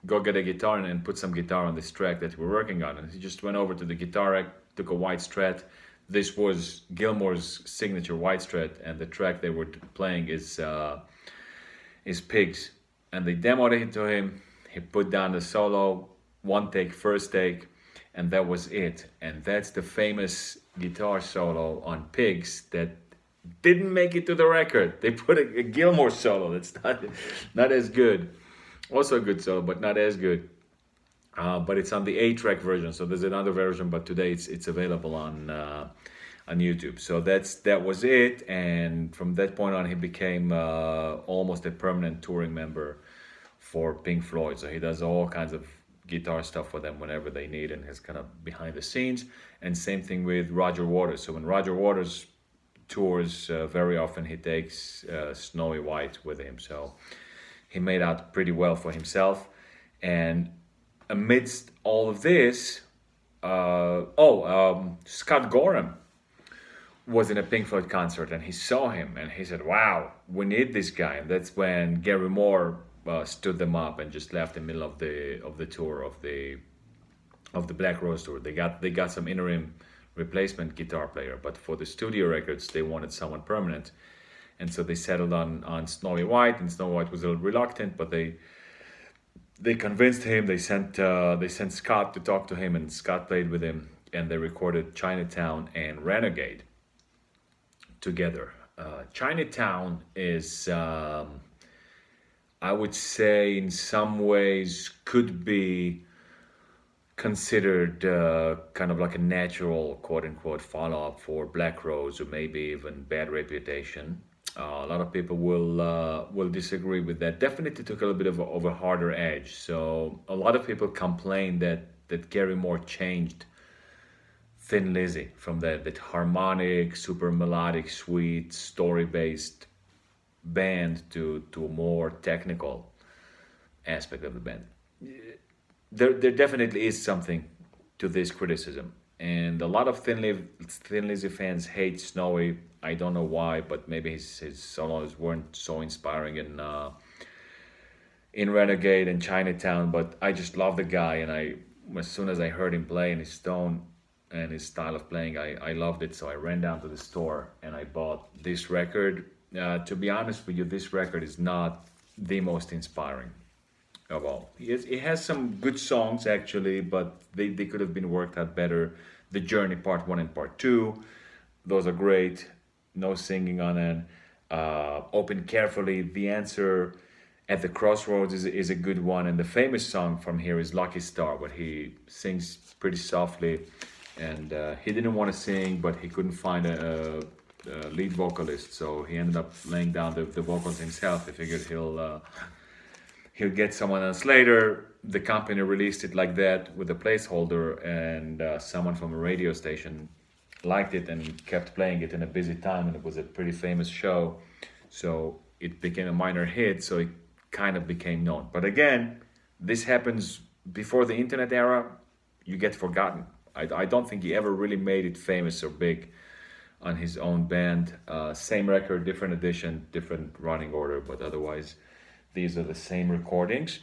Speaker 1: go get a guitar and put some guitar on this track that we're working on. And he just went over to the guitar rack, took a white Strat. This was Gilmour's signature white Strat, and the track they were playing is Pigs. And they demoed it to him. He put down the solo, one take, first take, and that was it. And that's the famous guitar solo on Pigs that didn't make it to the record. They put a Gilmour solo that's not as good. Also a good solo, but not as good. But it's on the 8-track version, so there's another version, but today it's available on YouTube. So that was it, and from that point on, he became almost a permanent touring member for Pink Floyd. So he does all kinds of guitar stuff for them whenever they need, and is kind of behind the scenes. And same thing with Roger Waters. So when Roger Waters tours, very often he takes Snowy White with him. So he made out pretty well for himself. And amidst all of this, Scott Gorham was in a Pink Floyd concert, and he saw him, and he said, "Wow, we need this guy." And that's when Gary Moore stood them up and just left in the middle of the tour of the Black Rose tour. They got some interim replacement guitar player, but for the studio records, they wanted someone permanent, and so they settled on Snowy White. And Snowy White was a little reluctant, but they convinced him. They sent Scott to talk to him, and Scott played with him, and they recorded Chinatown and Renegade together. Chinatown is, I would say, in some ways could be considered kind of like a natural, quote-unquote, follow-up for Black Rose, or maybe even Bad Reputation. A lot of people will disagree with that. Definitely took a little bit of a harder edge. So a lot of people complain that Gary Moore changed Thin Lizzy from that harmonic, super melodic, sweet, story-based band to a more technical aspect of the band. There definitely is something to this criticism, and a lot of Thin Lizzy fans hate Snowy. I don't know why, but maybe his solos weren't so inspiring in Renegade and Chinatown. But I just love the guy, and as soon as I heard him play and his tone and his style of playing, I loved it. So I ran down to the store and I bought this record. To be honest with you, this record is not the most inspiring of all. It has some good songs actually, but they could have been worked out better. The Journey Part 1 and Part 2, those are great. No singing on it. Open Carefully, The Answer, At the Crossroads is a good one. And the famous song from here is Lucky Star, where he sings pretty softly. And he didn't want to sing, but he couldn't find a lead vocalist, so he ended up laying down the vocals himself. He figured he'll get someone else later. The company released it like that with a placeholder, and someone from a radio station liked it and kept playing it in a busy time, and it was a pretty famous show. So it became a minor hit, so it kind of became known. But again, this happens before the internet era. You get forgotten. I don't think he ever really made it famous or big on his own band. Same record, different edition, different running order, but otherwise these are the same recordings.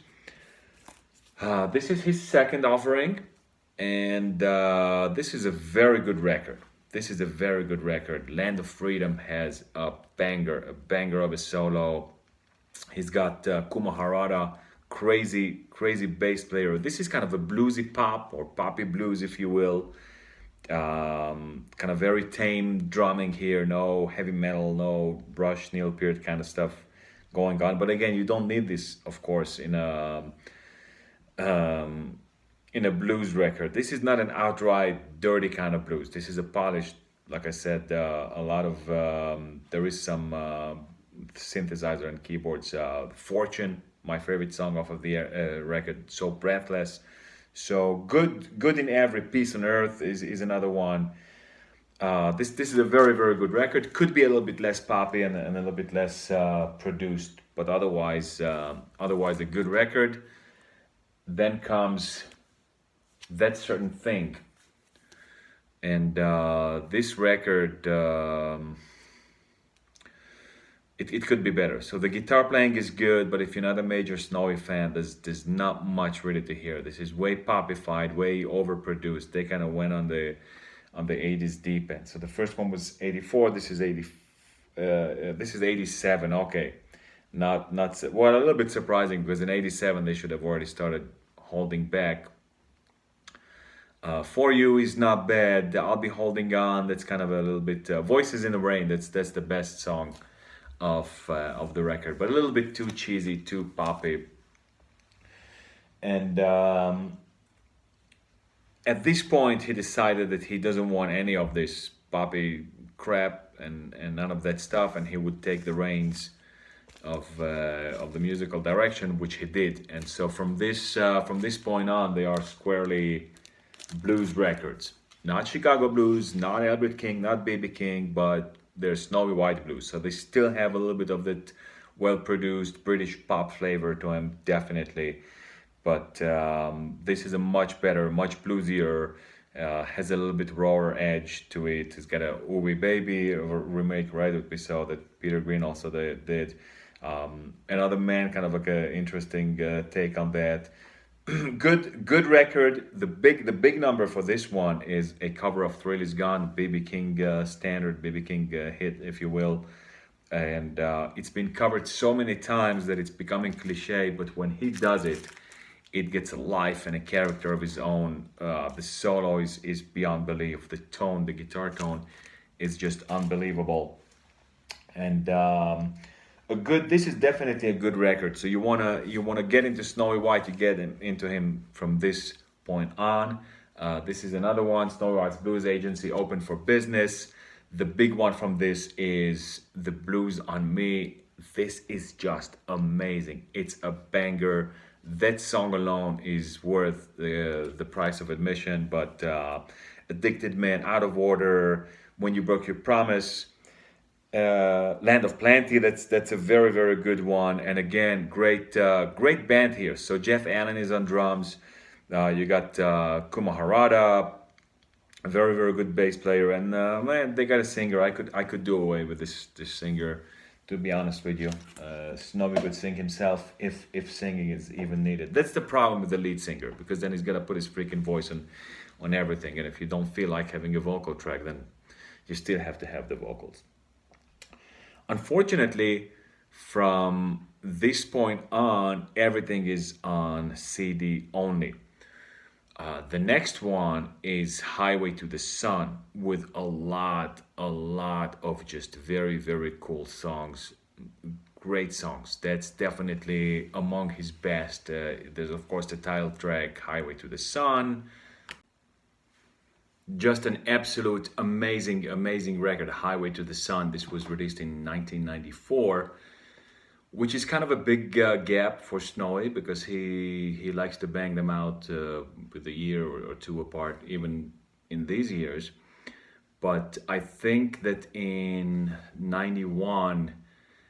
Speaker 1: This is his second offering, and this is a very good record. This is a very good record. Land of Freedom has a banger of a solo. He's got Kuma Harada, crazy bass player. This is kind of a bluesy pop or poppy blues, if you will. Kind of very tame drumming here, no heavy metal, no Rush, Neil Peart kind of stuff going on. But again, you don't need this, of course, in a blues record. This is not an outright dirty kind of blues. This is a polished, like I said, a lot of there is some synthesizer and keyboards. Fortune, my favorite song off of the record. So Breathless. So good in every. Peace on Earth is another one. This is a very good record. Could be a little bit less poppy and a little bit less produced, but otherwise a good record. Then comes That Certain Thing, and this record it could be better. So the guitar playing is good, but if you're not a major Snowy fan, there's not much really to hear. This is way popified, way overproduced. They kind of went on the 80s deep end. So the first one was 84. This is 87. Okay, not well, a little bit surprising, because in 87 they should have already started holding back. For You is not bad. I'll Be Holding On, that's kind of a little bit Voices in the Rain, that's the best song of the record, but a little bit too cheesy, too poppy. And at this point he decided that he doesn't want any of this poppy crap and none of that stuff, and he would take the reins of the musical direction, which he did. And so from this point on, they are squarely blues records, not Chicago blues, not Albert King, not B.B. King, but they're Snowy White blues. So they still have a little bit of that well-produced British pop flavor to them, definitely. But this is a much better, much bluesier, has a little bit rawer edge to it. It's got a Ooey Baby remake, right, that we saw that Peter Green also did. Another Man, kind of like an interesting take on that. Good record. The big number for this one is a cover of Thrill Is Gone, B.B. King standard, B.B. King hit, if you will. And it's been covered so many times that it's becoming cliche, but when he does it, it gets a life and a character of his own. The solo is beyond belief. The tone, the guitar tone, is just unbelievable. And this is definitely a good record. So you wanna get into Snowy White, you get into him from this point on. This is another one, Snowy White's Blues Agency, Open for Business. The big one from this is The Blues on Me. This is just amazing. It's a banger. That song alone is worth the price of admission. But Addicted Man, Out of Order, When You Broke Your Promise, Land of Plenty. That's a very very good one. And again, great band here. So Jeff Allen is on drums. You got Kuma Harada, a very very good bass player, and man, they got a singer. I could do away with this singer, to be honest with you. Snowy could sing himself if singing is even needed. That's the problem with the lead singer, because then he's got to put his freaking voice on everything, and if you don't feel like having a vocal track, then you still have to have the vocals. Unfortunately, from this point on, everything is on CD only. The next one is Highway to the Sun, with a lot of just very, very cool songs, great songs. That's definitely among his best. There's, of course, the title track, Highway to the Sun. Just an absolute amazing record, Highway to the Sun. This was released in 1994, which is kind of a big gap for Snowy, because he likes to bang them out with a year or two apart, even in these years. But I think that in 91,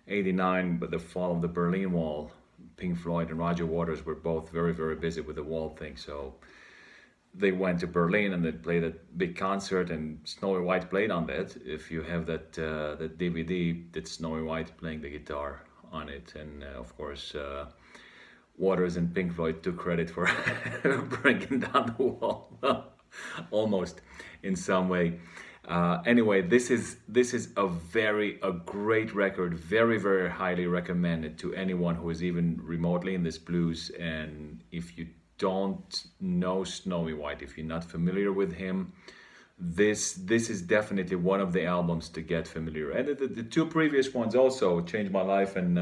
Speaker 1: 89, with the fall of the Berlin Wall, Pink Floyd and Roger Waters were both very, very busy with the wall thing. So they went to Berlin and they played a big concert, and Snowy White played on that. If you have that DVD, that's Snowy White playing the guitar on it, and of course Waters and Pink Floyd took credit for breaking down the wall, almost in some way. Anyway, this is a great record, very very highly recommended to anyone who is even remotely in this blues. And if you don't know Snowy White, if you're not familiar with him, this is definitely one of the albums to get familiar. And the two previous ones also changed my life and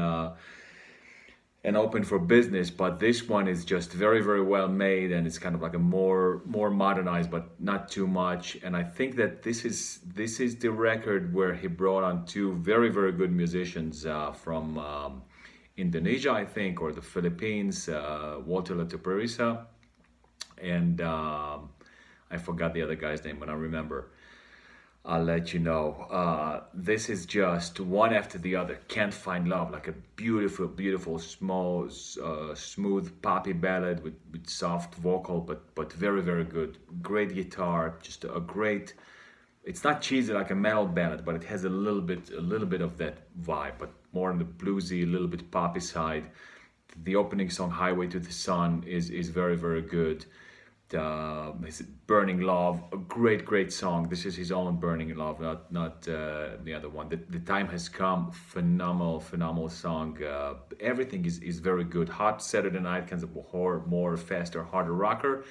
Speaker 1: opened for business. But this one is just very very well made, and it's kind of like a more modernized, but not too much. And I think that this is the record where he brought on two very very good musicians from Indonesia, I think, or the Philippines, Walter Latuparisa, and I forgot the other guy's name. When I remember, I'll let you know. This is just one after the other. Can't Find Love, like a beautiful, small, smooth poppy ballad with soft vocal, but very, very good. Great guitar, just a great. It's not cheesy like a metal ballad, but it has a little bit of that vibe, but more on the bluesy, a little bit poppy side. The opening song, Highway to the Sun, is very, very good. His Burning Love, a great song. This is his own Burning Love, not the other one. The Time Has Come, phenomenal song. Everything is very good. Hot Saturday Night, kind of more faster, harder rocker.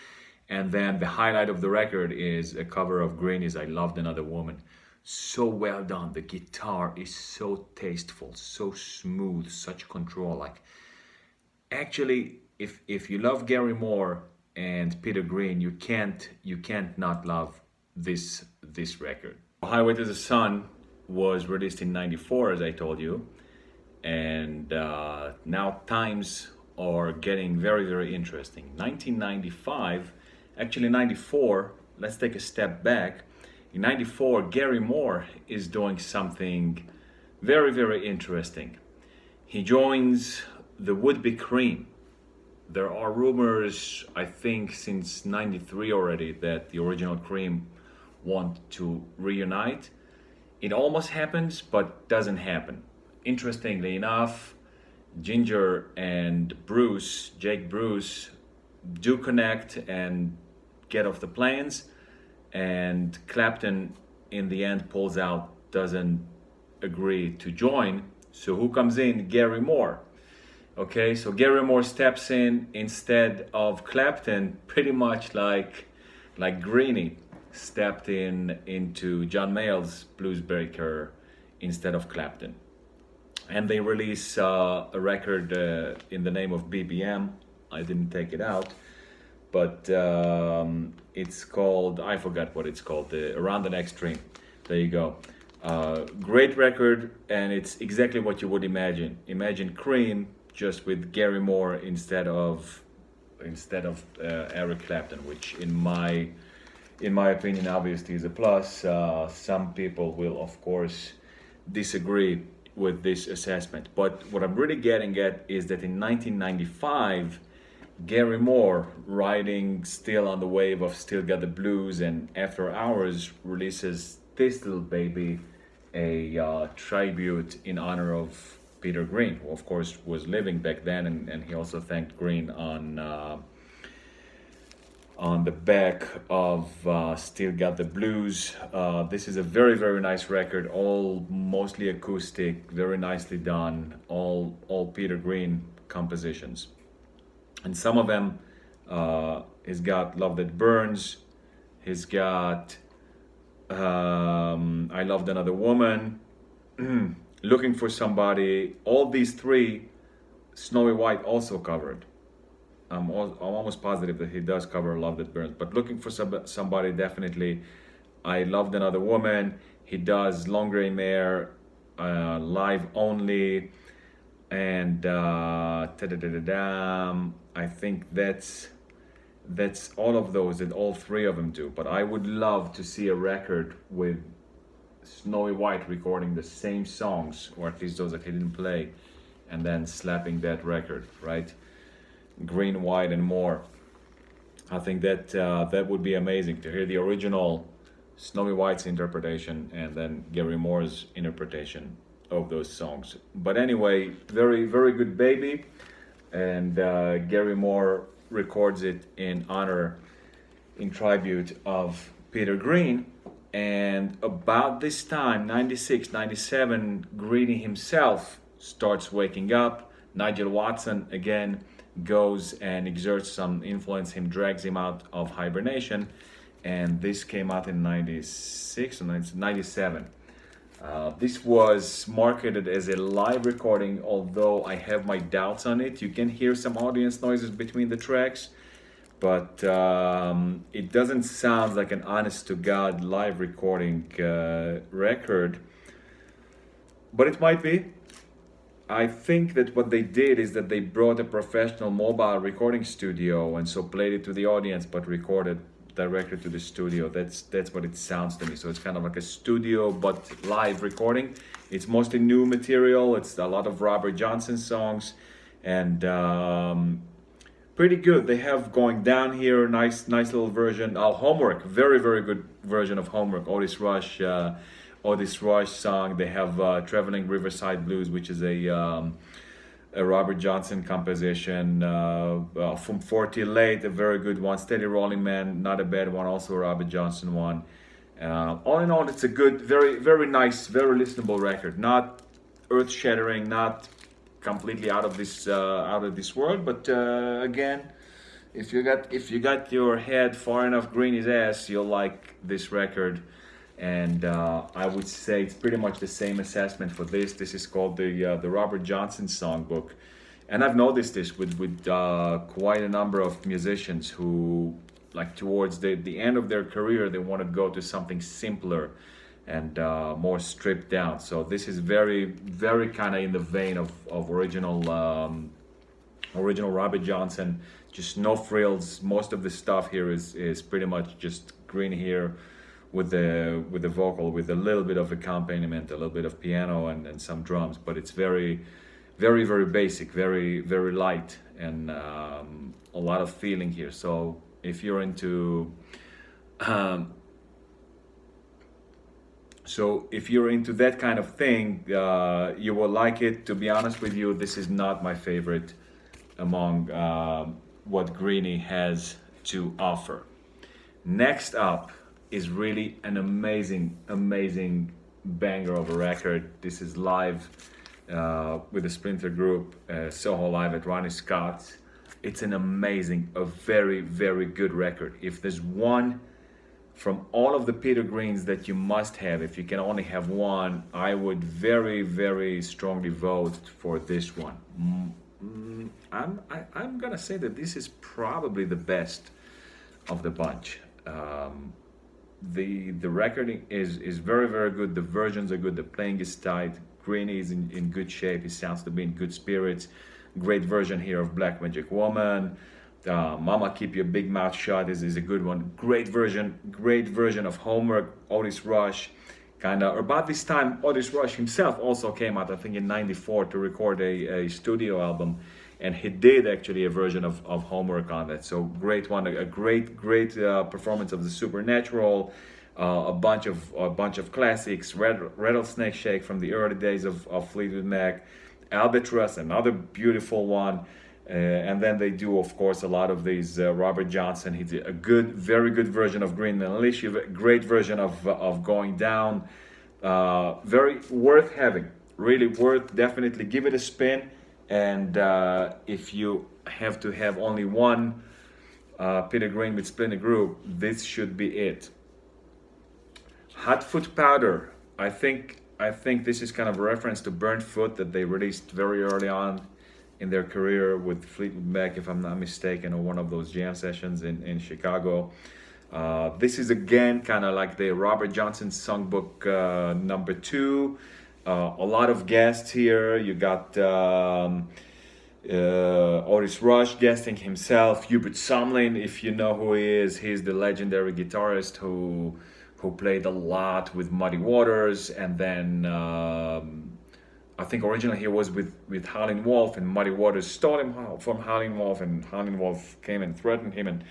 Speaker 1: And then the highlight of the record is a cover of Greeny's I Loved Another Woman. So well done. The guitar is so tasteful, so smooth, such control. Like, actually, if you love Gary Moore and Peter Green, you can't not love this record. Highway to the Sun was released in '94, as I told you, and now times are getting very very interesting. 1995, actually '94. Let's take a step back. In '94, Gary Moore is doing something very very interesting. He joins the would-be Cream. There are rumors, I think, since '93 already, that the original Cream want to reunite. It almost happens, but doesn't happen. Interestingly enough, Ginger and Jake Bruce, do connect and get off the planes, and Clapton in the end pulls out, doesn't agree to join. So who comes in? Gary Moore. Okay, so Gary Moore steps in instead of Clapton, pretty much like Greeny stepped into John Mayall's Bluesbreaker instead of Clapton. And they release a record in the name of BBM. I didn't take it out, but it's called, I forgot what it's called, Around the Next Dream. There you go. Great record, and it's exactly what you would imagine. Imagine Cream, just with Gary Moore instead of Eric Clapton, which in my opinion obviously is a plus. Some people will of course disagree with this assessment. But what I'm really getting at is that in 1995, Gary Moore, riding still on the wave of Still Got the Blues and After Hours, releases this little baby, a tribute in honor of Peter Green, who of course was living back then, and he also thanked Green on the back of Still Got the Blues. This is a very, very nice record, all mostly acoustic, very nicely done, all Peter Green compositions. And some of them, he's got Love That Burns, he's got I Loved Another Woman, Looking for Somebody. All these three, Snowy White also covered. I'm almost positive that he does cover Love That Burns, but Looking for Somebody, definitely. I Loved Another Woman. He does Long Grey Mare, live only, and I think that's all of those that all three of them do. But I would love to see a record with Snowy White recording the same songs, or at least those that he didn't play, and then slapping that record, right? Green, White, and Moore. I think that that would be amazing to hear the original Snowy White's interpretation and then Gary Moore's interpretation of those songs. But anyway, very, very good baby, and Gary Moore records it in honor, in tribute of Peter Green. And about this time, 96, 97, Greeny himself starts waking up. Nigel Watson again goes and exerts some influence, him drags him out of hibernation, and this came out in 96 or 97. This was marketed as a live recording, although I have my doubts on it. You can hear some audience noises between the tracks, but it doesn't sound like an honest-to-God live recording record, but it might be. I think that what they did is that they brought a professional mobile recording studio and so played it to the audience, but recorded directly to the studio. That's what it sounds to me. So it's kind of like a studio but live recording. It's mostly new material. It's a lot of Robert Johnson songs, and pretty good. They have Going Down here, nice little version. Homework, very, very good version of Homework. Otis Rush song. They have Traveling Riverside Blues, which is a Robert Johnson composition. From 40 Late, a very good one. Steady Rolling Man, not a bad one, also a Robert Johnson one. All in all, it's a good, very, very nice, very listenable record. Not earth-shattering, not completely out of this world, but again, if you got your head far enough Greeny's ass, you'll like this record. And I would say it's pretty much the same assessment for this. This is called the Robert Johnson Songbook, and I've noticed this with quite a number of musicians who, like towards the end of their career, they want to go to something simpler and more stripped down. So this is very, very kind of in the vein of original Robert Johnson. Just no frills. Most of the stuff here is pretty much just Green here, with the vocal, with a little bit of accompaniment, a little bit of piano and some drums, but it's very, very, very basic, very, very light, and a lot of feeling here. So if you're into that kind of thing, you will like it. To be honest with you, this is not my favorite among what Greeny has to offer. Next up is really an amazing banger of a record. This is live with the Splinter Group, Soho Live at Ronnie Scott's. It's a very, very good record. If there's one from all of the Peter Greens that you must have, if you can only have one, I would very, very strongly vote for this one. I'm gonna say that this is probably the best of the bunch. The recording is very, very good. The versions are good. The playing is tight. Greeny is in good shape. He sounds to be in good spirits. Great version here of Black Magic Woman. Mama Keep Your Big Mouth Shut is a good one. Great version of Homework, Otis Rush. kind of about this time. Otis Rush himself also came out, I think, in '94 to record a studio album, and he did actually a version of Homework on that. So great one, a great performance of the Supernatural, a bunch of classics, Rattlesnake Shake from the early days of Fleetwood Mac, Albatross, another beautiful one. And then they do, of course, a lot of these. Robert Johnson, he did a very good version of Green Militia, great version of Going Down. Very worth having, really worth. Definitely give it a spin. And if you have to have only one Peter Green with Splinter Group, this should be it. Hot Foot Powder. I think this is kind of a reference to Burnt Foot that they released very early on in their career with Fleetwood Mac, if I'm not mistaken, or one of those jam sessions in Chicago. This is again kind of like the Robert Johnson Songbook number 2. A lot of guests here. You got Otis Rush guesting himself, Hubert Sumlin, if you know who he is. He's the legendary guitarist who played a lot with Muddy Waters, and then I think originally he was with Howlin' Wolf, and Muddy Waters stole him from Howlin' Wolf, and Howlin' Wolf came and threatened him and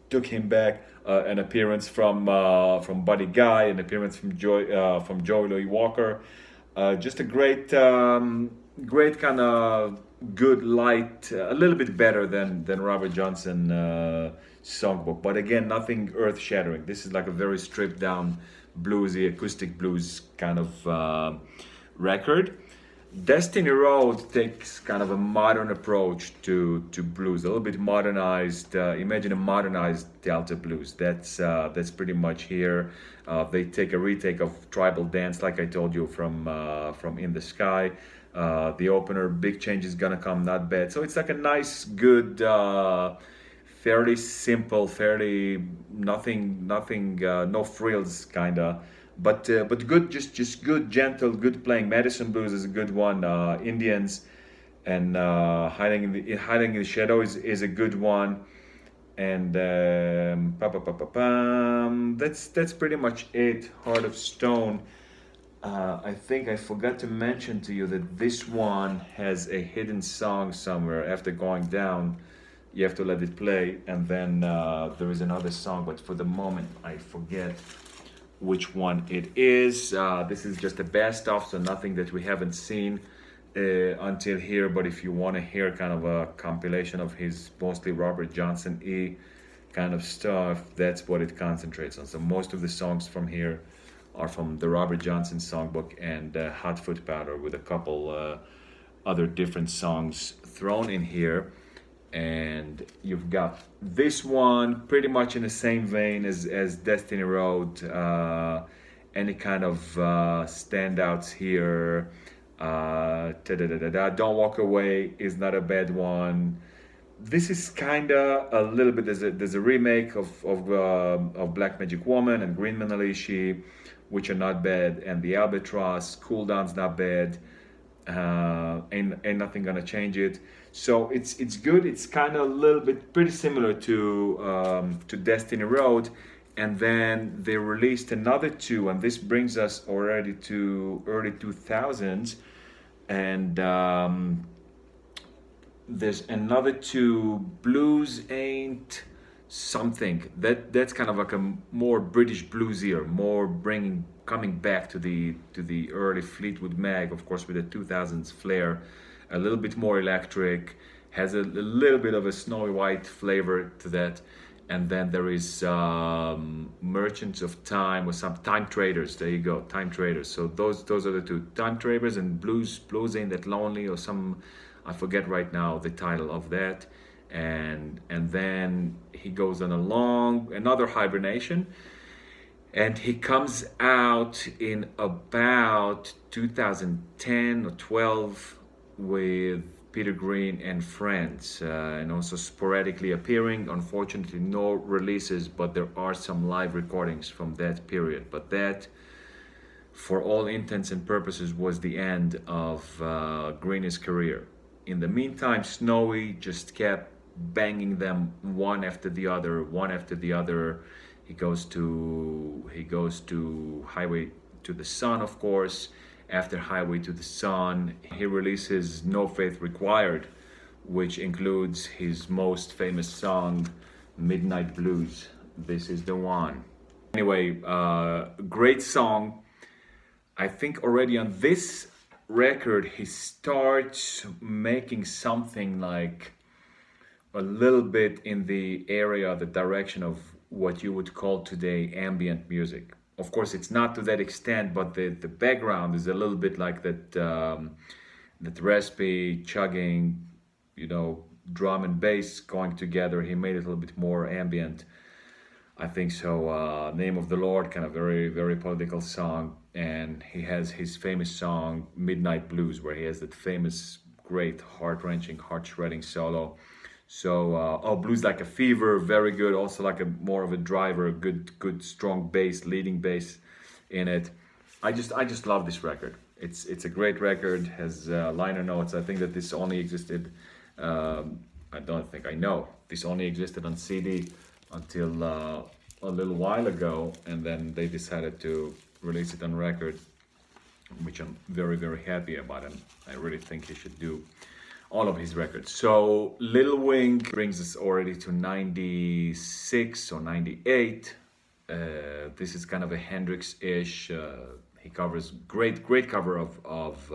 Speaker 1: took him back. An appearance from Buddy Guy, an appearance from Joey Louis Walker. Just a great kind of good light, a little bit better than Robert Johnson songbook, but again, nothing earth-shattering. This is like a very stripped down, bluesy, acoustic blues kind of record. Destiny Road takes kind of a modern approach to blues, a little bit modernized. Imagine a modernized Delta blues. That's pretty much here. They take a retake of Tribal Dance, like I told you, from In the Sky. The opener, Big Change is Gonna Come, not bad. So it's like a nice, good, fairly simple, fairly nothing, no frills kinda. But good, just good, gentle, good playing. Madison Blues is a good one. Indians and hiding in the shadow is a good one. And that's pretty much it. Heart of Stone. I think I forgot to mention to you that this one has a hidden song somewhere. After Going Down, you have to let it play, and then there is another song, but for the moment I forget which one it is. This is just a best of, so nothing that we haven't seen until here. But if you want to hear kind of a compilation of his mostly Robert Johnson kind of stuff, that's what it concentrates on. So most of the songs from here are from the Robert Johnson Songbook and Hot Foot Powder, with a couple other different songs thrown in here. And you've got this one pretty much in the same vein as Destiny Road. Any kind of standouts here? Don't Walk Away is not a bad one. This is kinda a little bit. There's a remake of Black Magic Woman and Green Militia, which are not bad, and the Albatross. Cool Down's not bad. Ain't nothing gonna change it. So it's good. It's kind of a little bit pretty similar to Destiny Road, and then they released another two, and this brings us already to early 2000s, and there's another two. Blues Ain't Something. That's kind of like a more British bluesier, more coming back to the early Fleetwood Mac, of course, with the 2000s flair. A little bit more electric, has a little bit of a Snowy White flavor to that. And then there is Merchants of Time, or some Time Traders. There you go, Time Traders. So those are the two, Time Traders and Blues Ain't That Lonely, or some, I forget right now the title of that. And then he goes on another hibernation, and he comes out in about 2010 or 12 with Peter Green and Friends, and also sporadically appearing. Unfortunately, no releases, but there are some live recordings from that period. But that, for all intents and purposes, was the end of Greeny's career. In the meantime, Snowy just kept banging them one after the other. He goes to Highway to the Sun, of course. After Highway to the Sun, he releases No Faith Required, which includes his most famous song, Midnight Blues. This is the one. Anyway, great song. I think already on this record he starts making something like a little bit in the area, the direction of what you would call today ambient music. Of course, it's not to that extent, but the background is a little bit like that raspy chugging, drum and bass going together. He made it a little bit more ambient, I think so. Name of the Lord, kind of very, very political song. And he has his famous song, Midnight Blues, where he has that famous, great, heart-wrenching, heart-shredding solo. So, Blues Like a Fever, very good. Also like a more of a driver, a good, strong bass, leading bass in it. I just love this record. It's a great record, has liner notes. I think that this only existed, I know, this only existed on CD until a little while ago, and then they decided to release it on record, which I'm very, very happy about, and I really think he should do all of his records. So Little Wing brings us already to 96 or 98. This is kind of a Hendrix-ish. He covers great cover of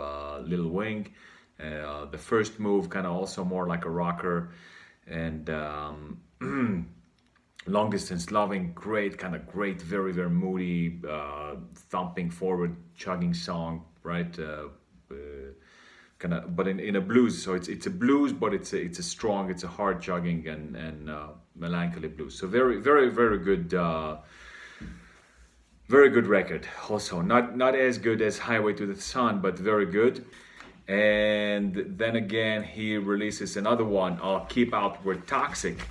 Speaker 1: Little Wing. The first move kind of also more like a rocker, and Long Distance Loving, great, very, very moody, thumping forward, chugging song, right? But in a blues, so it's a blues, but it's a strong, it's a hard chugging and melancholy blues. So very, very, very good, very good record. Also not as good as Highway to the Sun, but very good. And then again, he releases another one, Keep Out We're Toxic.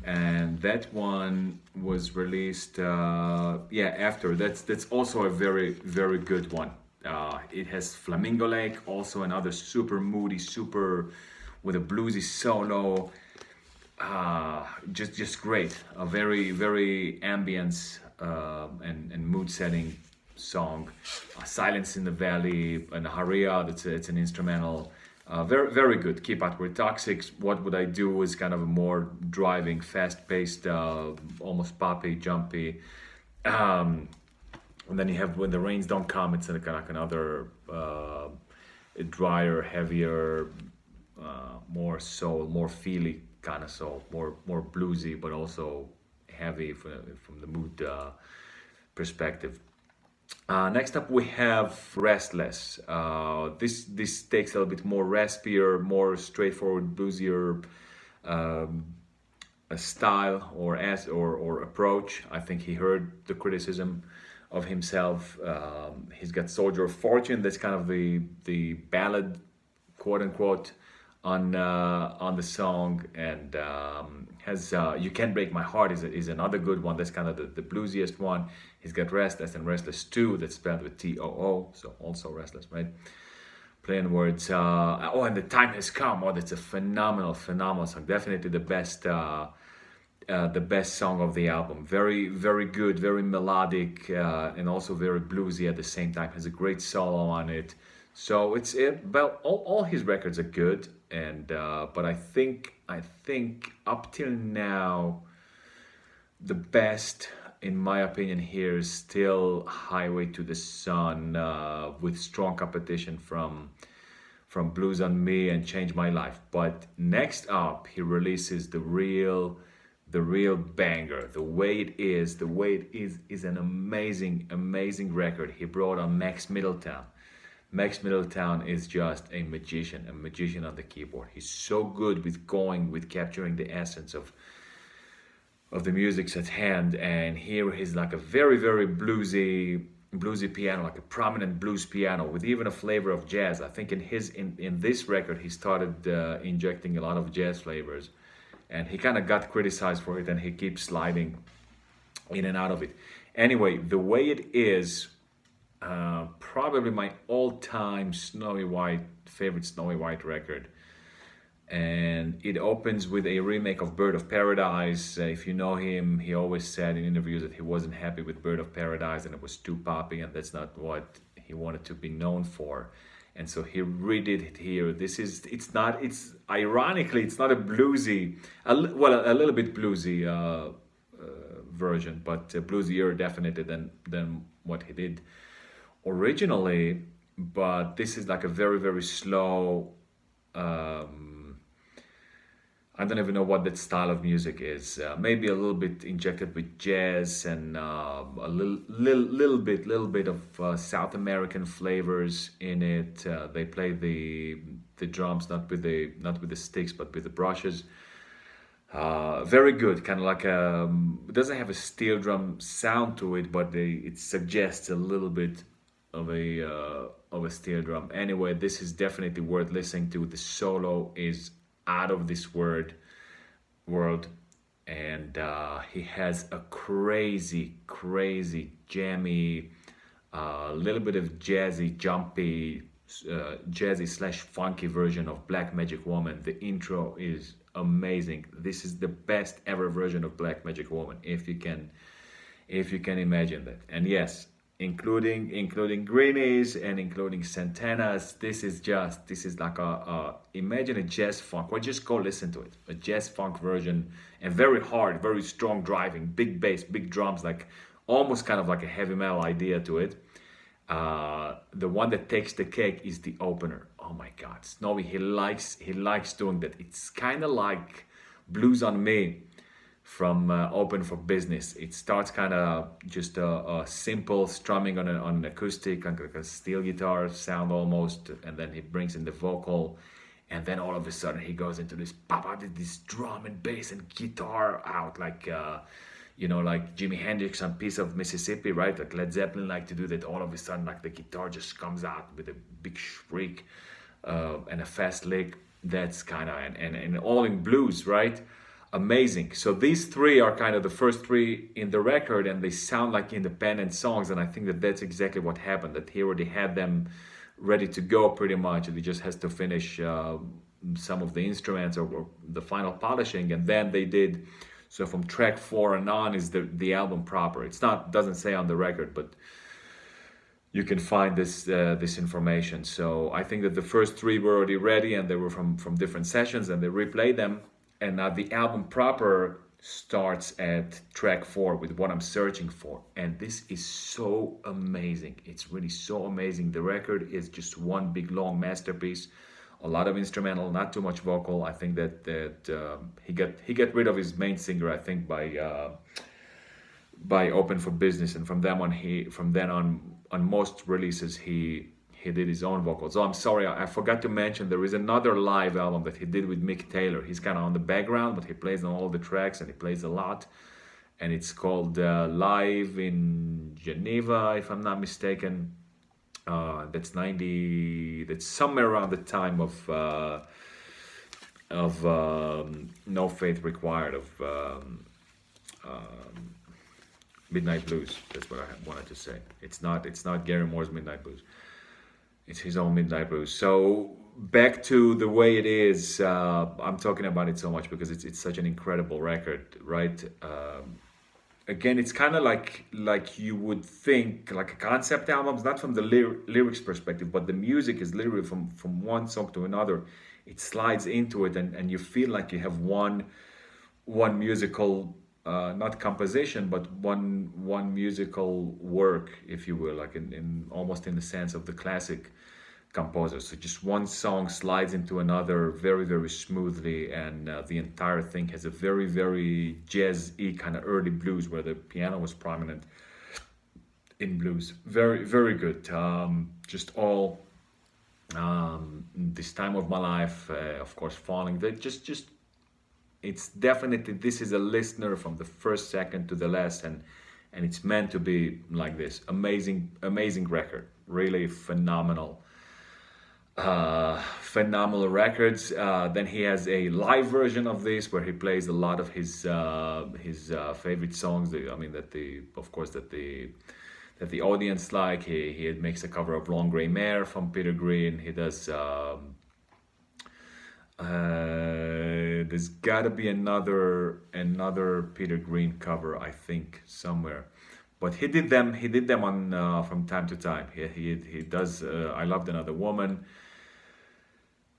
Speaker 1: And that one was released after. That's also a very, very good one. It has Flamingo Lake, also another super moody, super with a bluesy solo. Just great. A very, very ambience and mood setting song. Silence in the Valley and Haria, it's an instrumental. Very, very good. Keep Out We're Toxic. What Would I Do is kind of a more driving, fast-paced, almost poppy, jumpy. And then you have When the Rains Don't Come. It's kind of another drier, heavier, more soul, more feely kind of soul, more bluesy, but also heavy from the mood perspective. Next up we have Restless. This takes a little bit more raspier, more straightforward, bluesier style or approach. I think he heard the criticism of himself. He's got Soldier of Fortune. That's kind of the ballad, quote unquote, on the song, and has You Can't Break My Heart is another good one. That's kind of the bluesiest one. He's got Restless and Restless 2, that's spelled with T-O-O, so also Restless, right? Playing words. And The Time Has Come. Oh, that's a phenomenal song. Definitely the best song of the album. Very, very good, very melodic, and also very bluesy at the same time. Has a great solo on it. So all his records are good, and but I think up till now, the best, in my opinion, here is still Highway to the Sun, with strong competition from Blues on Me and Change My Life. But next up, he releases the real banger. The Way It Is is an amazing record. He brought on Max Middletown. Max Middletown is just a magician on the keyboard. He's so good with capturing the essence of the music's at hand, and here he's like a very, very bluesy piano, like a prominent blues piano with even a flavor of jazz. I think in this record he started injecting a lot of jazz flavors, and he kind of got criticized for it, and he keeps sliding in and out of it. Anyway, The Way It Is, probably my all-time favorite Snowy White record. and it opens with a remake of Bird of Paradise. If you know him, he always said in interviews that he wasn't happy with Bird of Paradise and it was too poppy, and that's not what he wanted to be known for. And so he redid it here. It's ironically, it's not a bluesy, a little bit bluesy version, but bluesier definitely than what he did originally. But this is like a very, very slow, I don't even know what that style of music is. Maybe a little bit injected with jazz and a little bit of South American flavors in it. They play the drums not with the sticks but with the brushes. Very good, kind of like it doesn't have a steel drum sound to it, but it suggests a little bit of a steel drum. Anyway, this is definitely worth listening to. The solo is out of this world, and he has a crazy jammy, little bit of jazzy, jumpy, jazzy slash funky version of Black Magic Woman. The intro is amazing. This is the best ever version of Black Magic Woman, if you can imagine that. And yes, including Greenies and including Santana's. This is like imagine a jazz funk. Well, just go listen to it. A jazz funk version, and very hard, very strong driving, big bass, big drums, like almost kind of like a heavy metal idea to it. The one that takes the cake is the opener. Oh my God, Snowy, he likes doing that. It's kind of like Blues on Me from Open for Business. It starts kind of just a simple strumming on an acoustic, like a steel guitar sound almost, and then he brings in the vocal, and then all of a sudden he goes into this this drum and bass and guitar out, like like Jimi Hendrix on Piece of Mississippi, right? Like Led Zeppelin like to do that. All of a sudden, like the guitar just comes out with a big shriek and a fast lick. That's kind of and all in blues, right? Amazing. So these three are kind of the first three in the record, and they sound like independent songs. And I think that that's exactly what happened. That he already had them ready to go pretty much, and he just has to finish some of the instruments or the final polishing, and then they did. So from track 4 and on is the album proper. It's not doesn't say on the record, but you can find this information. So I think that the first three were already ready, and they were from different sessions, and they replayed them. And now the album proper starts at track 4 with What I'm Searching For. And this is so amazing. It's really so amazing. The record is just one big long masterpiece. A lot of instrumental, not too much vocal. I think that he got rid of his main singer, I think, by Open for Business, and from then on most releases he did his own vocals. Oh, I'm sorry, I forgot to mention there is another live album that he did with Mick Taylor. He's kind of on the background, but he plays on all the tracks, and he plays a lot. And it's called Live in Geneva, if I'm not mistaken. That's somewhere around the time of No Faith Required, of Midnight Blues. That's what I wanted to say. It's not Gary Moore's Midnight Blues. It's his own Midnight Blues. So back to the way it is. I'm talking about it so much because it's such an incredible record, right? Again, it's kind of like you would think, like a concept album, not from the lyrics perspective, but the music is literally from one song to another. It slides into it, and you feel like you have one musical, not composition, but one musical work, if you will, like in almost in the sense of the classic composer. So just one song slides into another very, very smoothly, and the entire thing has a very, very jazz-y kind of early blues where the piano was prominent in blues. Very, very good. Just all This Time of My Life, of course, Falling. Just it's definitely, this is a listener from the first second to the last, and it's meant to be like this. Amazing record. Really phenomenal. Phenomenal records. Then he has a live version of this where he plays a lot of his favorite songs. That the audience like. He makes a cover of Long Grey Mare from Peter Green. He does There's got to be another Peter Green cover, I think, somewhere. But he did them. He did them on from time to time. He does. I Loved Another Woman.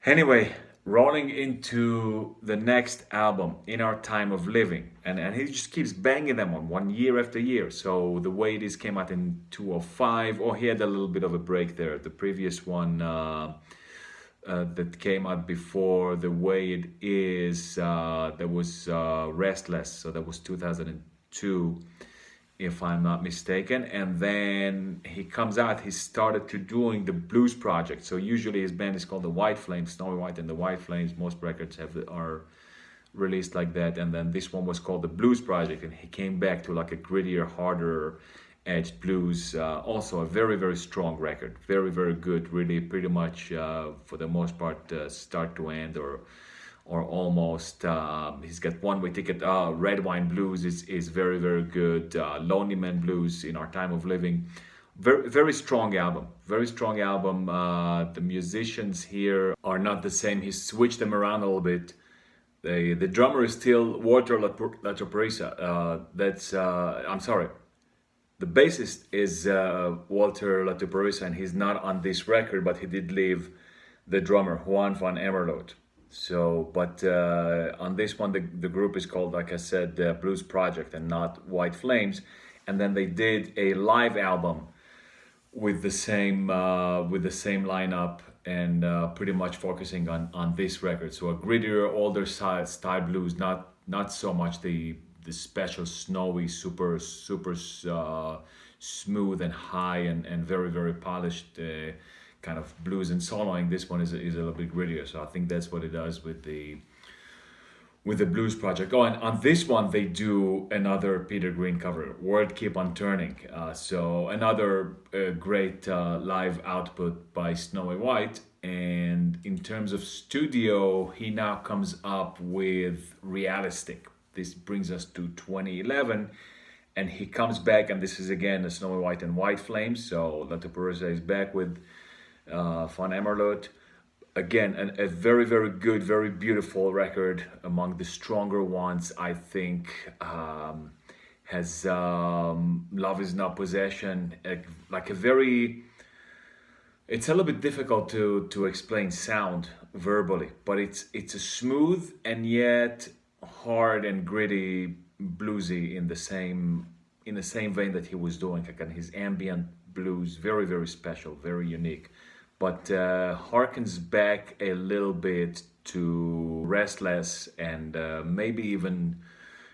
Speaker 1: Anyway, rolling into the next album, In Our Time of Living, and he just keeps banging them on one year after year. So The Way It Is came out in 2005. Or he had a little bit of a break there. The previous one. That came out before The Way It Is, that was Restless, so that was 2002, if I'm not mistaken. And then he comes out, he started to doing the Blues Project. So usually his band is called the White Flames, Snowy White and the White Flames. Most records are released like that. And then this one was called the Blues Project, and he came back to like a grittier, harder edged blues. Also a very, very strong record, very, very good, really pretty much for the most part start to end, or almost. He's got One Way Ticket. Red Wine Blues is very, very good. Lonely Man Blues, In Our Time of Living, very, very strong album, very strong album. The musicians here are not the same. He switched them around a little bit. The drummer is still Walter Latoparissa. I'm sorry. The bassist is Walter Latoparissa, and he's not on this record, but he did leave the drummer, Juan van Emmerloot. So, but on this one, the group is called, like I said, Blues Project and not White Flames. And then they did a live album with the same lineup, and pretty much focusing on this record. So a grittier, older style blues, not so much the special snowy, super smooth and high and very, very polished kind of blues and soloing. This one is a little bit grittier. So I think that's what it does with the Blues Project. Oh, and on this one they do another Peter Green cover, World Keep on Turning. So another great live output by Snowy White. And in terms of studio, he now comes up with Realistic. This brings us to 2011, and he comes back, and this is again a Snowy White and White Flames. So Latoparissa is back with Van Emmerloot. Again, a very, very good, very beautiful record, among the stronger ones, I think. Has Love Is Not Possession, like a very... It's a little bit difficult to explain sound verbally, but it's a smooth and yet hard and gritty bluesy in the same vein that he was doing, like his ambient blues, very, very special, very unique, but harkens back a little bit to Restless, and maybe even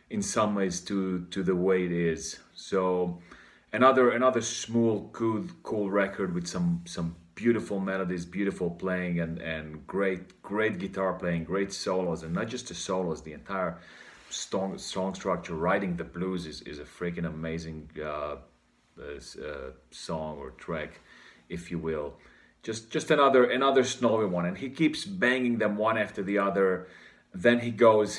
Speaker 1: in some ways to The Way It Is. So another smooth, cool record with some beautiful melodies, beautiful playing, and great guitar playing, great solos, and not just the solos, the entire strong structure. Writing the blues is a freaking amazing song or track, if you will. Just another Snowy one, and he keeps banging them one after the other. Then he does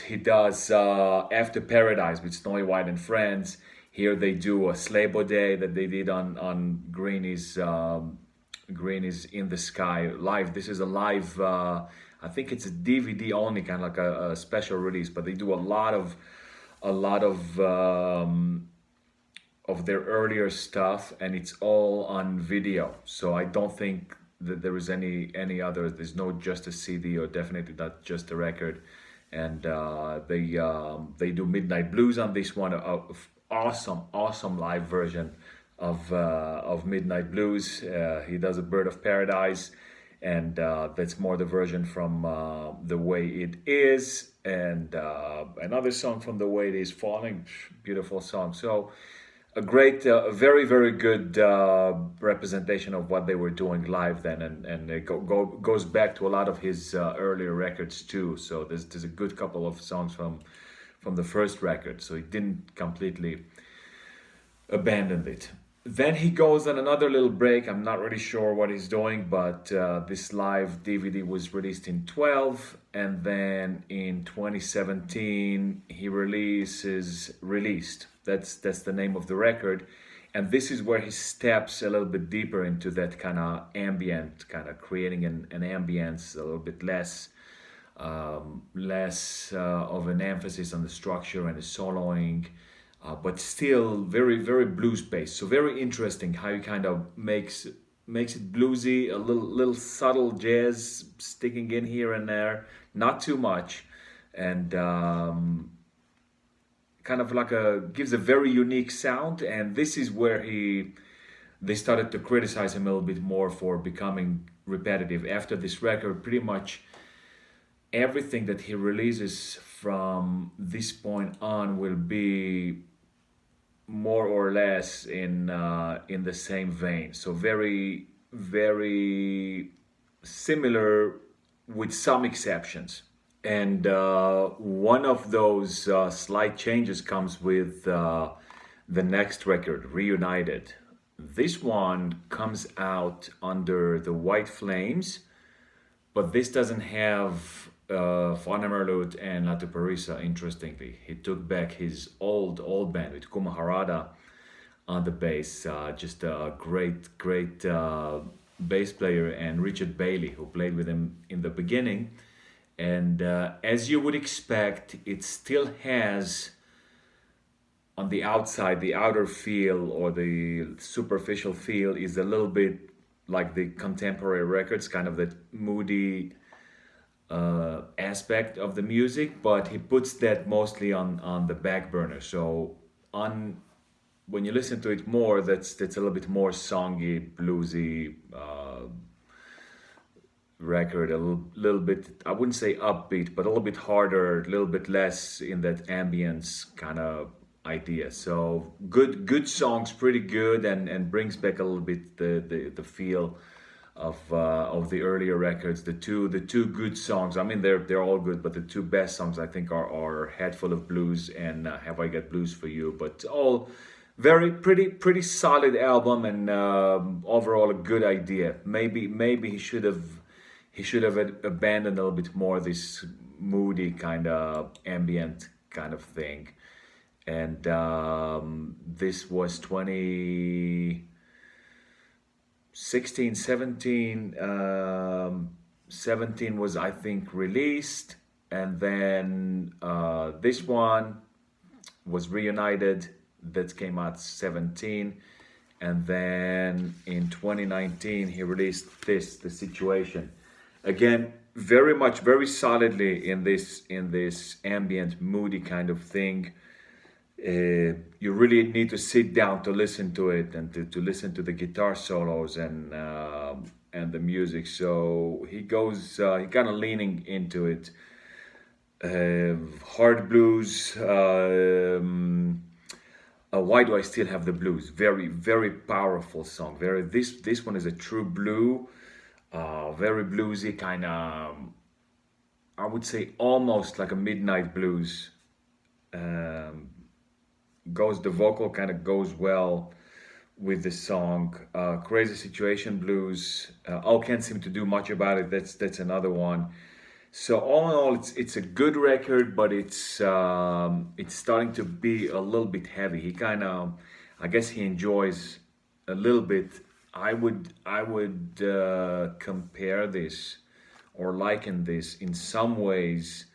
Speaker 1: After Paradise with Snowy White and Friends. Here they do a Sleigh Baudet that they did on Greeny's In the Sky live. This is a live, I think it's a DVD only, kind of like a special release, but they do a lot of their earlier stuff, and it's all on video. So I don't think that there is any other. There's no just a CD, or definitely not just a record. And they do Midnight Blues on this one. Awesome live version of Midnight Blues. He does a Bird of Paradise, and that's more the version from The Way It Is, and another song from The Way It Is, Falling, beautiful song. So a great, very, very good representation of what they were doing live then, and it goes back to a lot of his earlier records too. So there's a good couple of songs from the first record, so he didn't completely abandon it. Then he goes on another little break. I'm not really sure what he's doing, but this live DVD was released in 12, and then in 2017 he released. That's the name of the record, and this is where he steps a little bit deeper into that kind of ambient, kind of creating an ambience, a little bit less less of an emphasis on the structure and the soloing, but still very blues based. So very interesting how he kind of makes it bluesy, a little subtle jazz sticking in here and there, not too much, and kind of like a gives a very unique sound. And this is where they started to criticize him a little bit more for becoming repetitive after this record. Pretty much everything that he releases from this point on will be more or less in the same vein. So very similar with some exceptions. And one of those slight changes comes with the next record, Reunited. This one comes out under the White Flames, but this doesn't have Fauna Merlut and La Tuparisa, interestingly. He took back his old band with Kuma Harada on the bass. Just a great bass player, and Richard Bailey, who played with him in the beginning. And as you would expect, it still has on the outside, the outer feel or the superficial feel is a little bit like the contemporary records, kind of that moody aspect of the music, but he puts that mostly on the back burner. So on when you listen to it more, that's a little bit more songy, bluesy record, a little bit, I wouldn't say upbeat, but a little bit harder, a little bit less in that ambience kind of idea. So good songs, pretty good, and brings back a little bit the feel of the earlier records. The two good songs, I mean they're all good, but the two best songs I think are Head Full of Blues and Have I Got Blues for You. But all very pretty solid album, and overall a good idea. Maybe he should have abandoned a little bit more this moody kind of ambient kind of thing. And this was 2016, 17. 17 was, I think, released. And then this one was Reunited. That came out 17. And then in 2019, he released The Situation. Again, very solidly in this ambient, moody kind of thing. You really need to sit down to listen to it and to listen to the guitar solos and the music. So he kind of leaning into it. Hard blues. Why Do I Still Have the Blues? Very powerful song. This one is a true blue. Very bluesy, kind of, I would say almost like a midnight blues. The vocal kind of goes well with the song. Crazy Situation Blues. Can't seem to do much about it. That's another one. So all in all, it's a good record, but it's starting to be a little bit heavy. He kind of, I guess he enjoys a little bit. I would compare this or liken this in some ways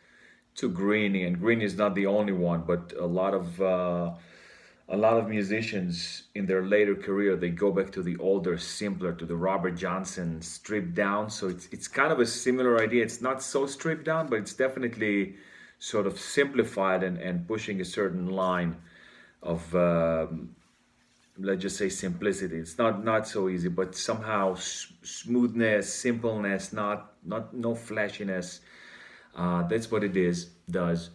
Speaker 1: to Greeny, and Greeny is not the only one, but a lot of musicians in their later career, they go back to the older, simpler, to the Robert Johnson stripped down. So it's kind of a similar idea. It's not so stripped down, but it's definitely sort of simplified and pushing a certain line of let's just say simplicity. It's not so easy, but somehow smoothness, simpleness, not no flashiness. That's what it does.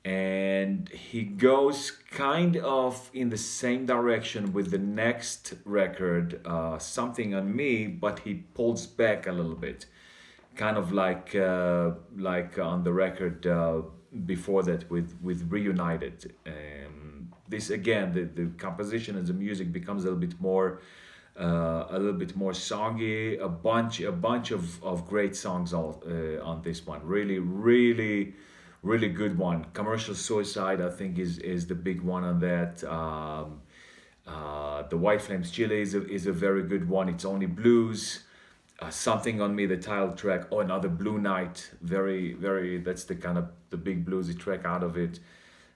Speaker 1: And he goes kind of in the same direction with the next record, Something on Me, but he pulls back a little bit, kind of like on the record before that with Reunited. This again, the composition and the music becomes a little bit more songy. A bunch of great songs on this one. Really good one. Commercial Suicide, I think, is the big one on that. The White Flames Chile is a very good one. It's only blues. Something on Me, the title track. Oh, another Blue Night, very very. That's the kind of the big bluesy track out of it,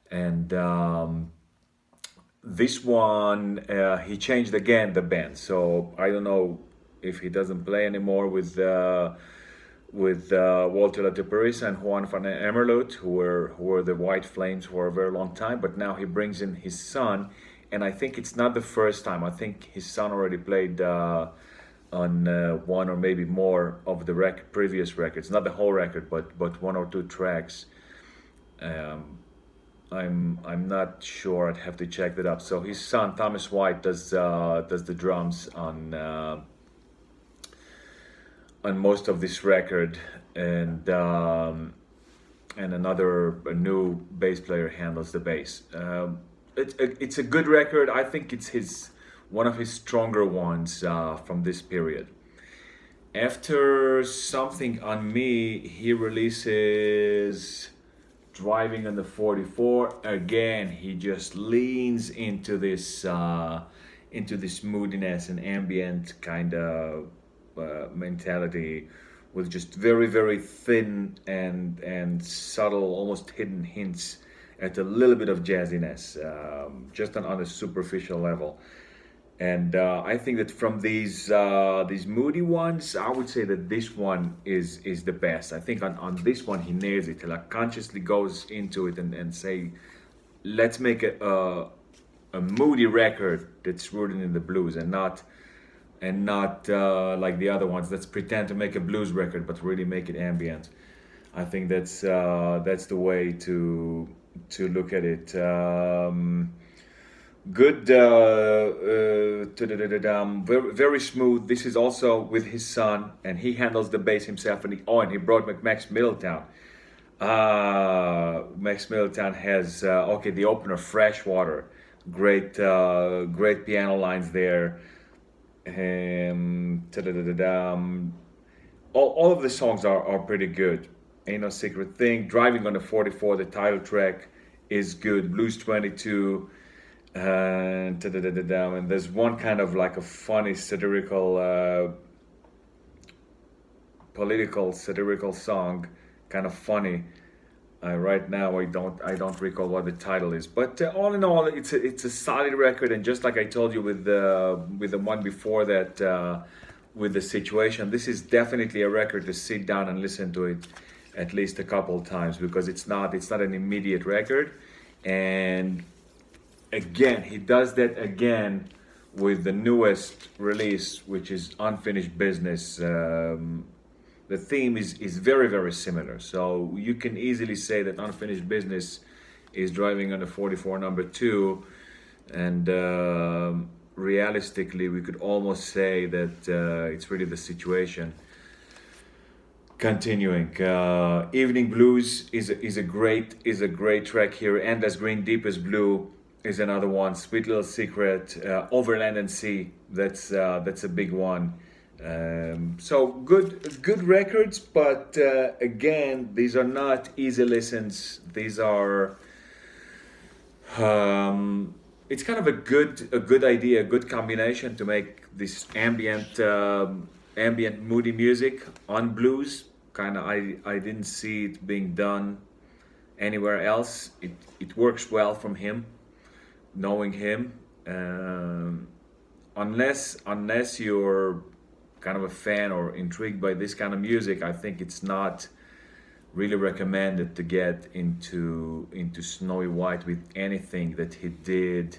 Speaker 1: and this one he changed again the band. So I don't know if he doesn't play anymore with Walter Latteparis and Juan van Emmerloot, who were the White Flames for a very long time. But now he brings in his son, and I think it's not the first time. I think his son already played on one or maybe more of the previous records, not the whole record, but one or two tracks. Um, I'm not sure. I'd have to check that up. So his son Thomas White does the drums on most of this record, and a new bass player handles the bass. It's a good record. I think it's his one of his stronger ones from this period. After Something on Me, he releases Driving on the 44. Again, he just leans into this moodiness and ambient kind of mentality, with just very very thin and subtle, almost hidden hints at a little bit of jazziness, just on a superficial level. And I think that from these moody ones, I would say that this one is the best. I think on this one he nails it. He like consciously goes into it and say, let's make a moody record that's rooted in the blues, and not like the other ones. Let's pretend to make a blues record, but really make it ambient. I think that's the way to look at it. Good, very, very smooth. This is also with his son, and he handles the bass himself. And he brought Max Middleton. Max Middleton has okay, the opener, Freshwater, great piano lines there. All of the songs are pretty good. Ain't No Secret Thing, Driving on the 44, the title track is good. Blues 22. And there's one kind of like a funny satirical song, kind of funny. Right now, I don't recall what the title is, but all in all, it's a solid record. And just like I told you with the one before that, with The Situation, this is definitely a record to sit down and listen to it at least a couple times, because it's not an immediate record. And again, he does that again with the newest release, which is Unfinished Business. The theme is very, very similar. So you can easily say that Unfinished Business is Driving on the 44 number 2. And realistically, we could almost say that it's really The Situation. Continuing, Evening Blues is a great track here, and As Green Deepest Blue is another one. Sweet Little Secret, Overland and Sea. That's a big one. So good records, but again, these are not easy listens. These are it's kind of a good idea, a good combination to make this ambient moody music on blues. Kind of, I didn't see it being done anywhere else. It works well from him, knowing him. Unless you're kind of a fan or intrigued by this kind of music, I think it's not really recommended to get into Snowy White with anything that he did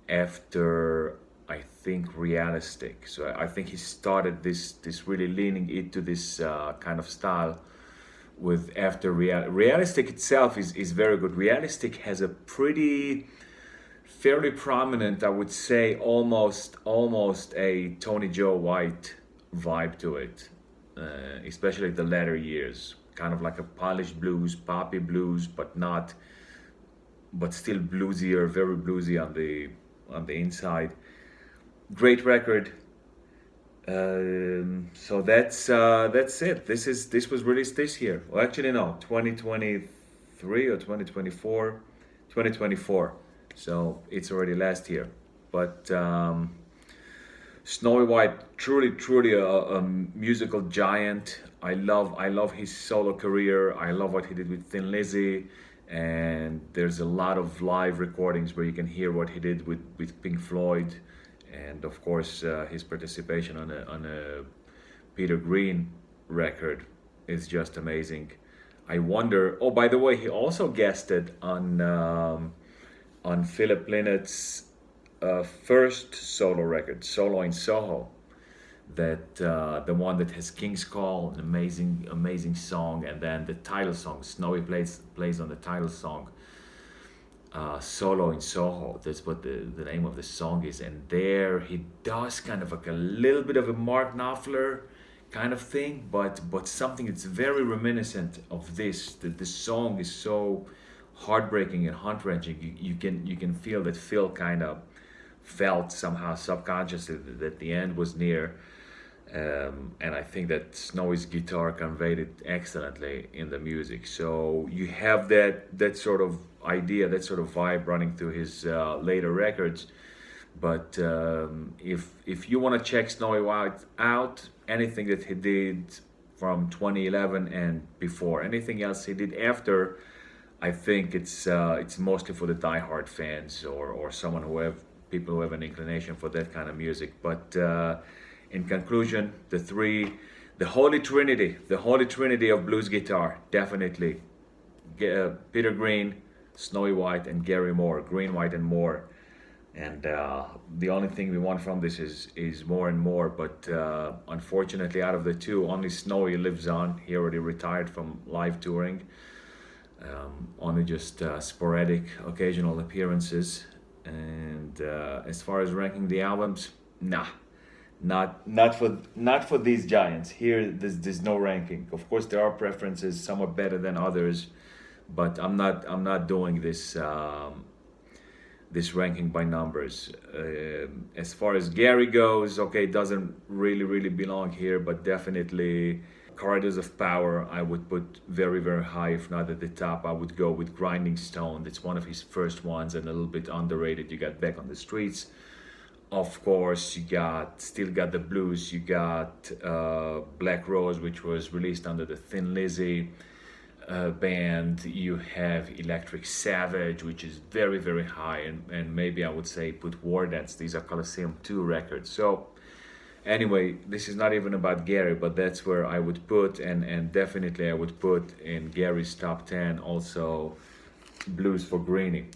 Speaker 1: after, I think, Realistic. So I think he started this really leaning into this kind of style with after Realistic itself is very good. Realistic has a fairly prominent, I would say, almost a Tony Joe White vibe to it, especially the latter years. Kind of like a polished blues, poppy blues, but still bluesier, very bluesy on the inside. Great record. So that's it. This was released this year. Well, actually no, 2023 or 2024, 2024. So it's already last year. But Snowy White, truly a musical giant. I love his solo career. I love what he did with Thin Lizzy, and there's a lot of live recordings where you can hear what he did with Pink Floyd, and of course his participation on a Peter Green record is just amazing. I wonder. Oh, by the way, he also guested on Philip Lynnett's first solo record, Solo in Soho. That the one that has King's Call, an amazing song, and then the title song. Snowy plays on the title song, Solo in Soho. That's what the name of the song is. And there he does kind of like a little bit of a Mark Knopfler kind of thing, but something that's very reminiscent of this. That the song is so heartbreaking and heart wrenching. You can feel that Phil kind of felt somehow subconsciously that the end was near. And I think that Snowy's guitar conveyed it excellently in the music. So you have that sort of idea, that sort of vibe running through his later records. But if you want to check Snowy White out, anything that he did from 2011 and before, anything else he did after, I think it's mostly for the diehard fans or someone who have people who have an inclination for that kind of music. But in conclusion, the Holy Trinity of blues guitar, definitely Peter Green, Snowy White, and Gary Moore, Green, White, and Moore. And the only thing we want from this is more and more. But unfortunately, out of the two, only Snowy lives on. He already retired from live touring. Only just sporadic, occasional appearances. And as far as ranking the albums, nah, not for these giants. Here, there's no ranking. Of course, there are preferences. Some are better than others, but I'm not doing this this ranking by numbers. As far as Gary goes, okay, it doesn't really belong here, but definitely Corridors of Power I would put very high, if not at the top. I would go with Grinding Stone. That's one of his first ones and a little bit underrated. You got Back on the Streets. Of course, you still got the blues. You got Black Rose, which was released under the Thin Lizzy band. You have Electric Savage, which is very high, and maybe I would say put War Dance. These are Coliseum 2 records. So anyway, this is not even about Gary, but that's where I would put, and definitely I would put in Gary's top 10 also Blues for Greeny.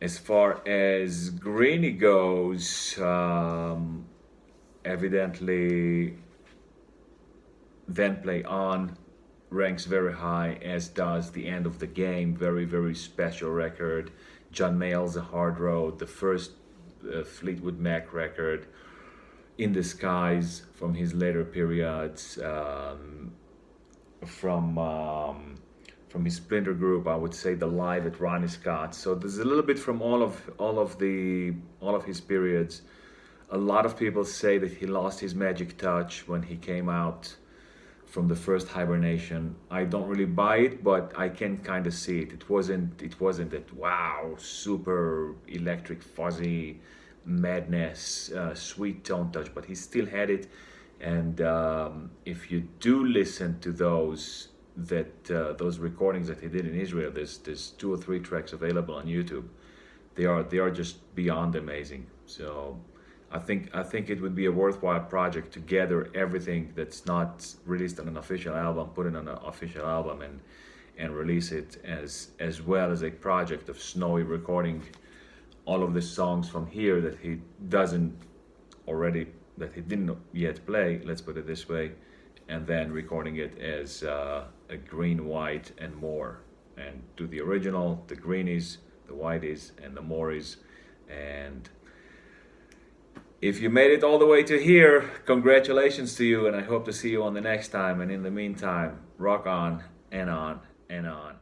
Speaker 1: As far as Greeny goes, evidently Then Play On ranks very high, as does The End of the Game, very special record. John Mayall's A Hard Road, the first Fleetwood Mac record. In the Skies from his later periods, from his Splinter group, I would say the Live at Ronnie Scott's. So there's a little bit from all of his periods. A lot of people say that he lost his magic touch when he came out from the first Hibernation. I don't really buy it, but I can kind of see it. It wasn't that wow, super electric, fuzzy madness, sweet tone touch, but he still had it. And if you do listen to those recordings that he did in Israel, there's 2 or 3 tracks available on YouTube. They are just beyond amazing. So I think it would be a worthwhile project to gather everything that's not released on an official album, put it on an official album, and release it as well as a project of Snowy recording all of the songs from here that he didn't yet play, let's put it this way, and then recording it as a Green, White, and More, and do the original, the Greenies, the Whiteys, and the Moreys. And if you made it all the way to here, congratulations to you, and I hope to see you on the next time. And in the meantime, rock on and on and on.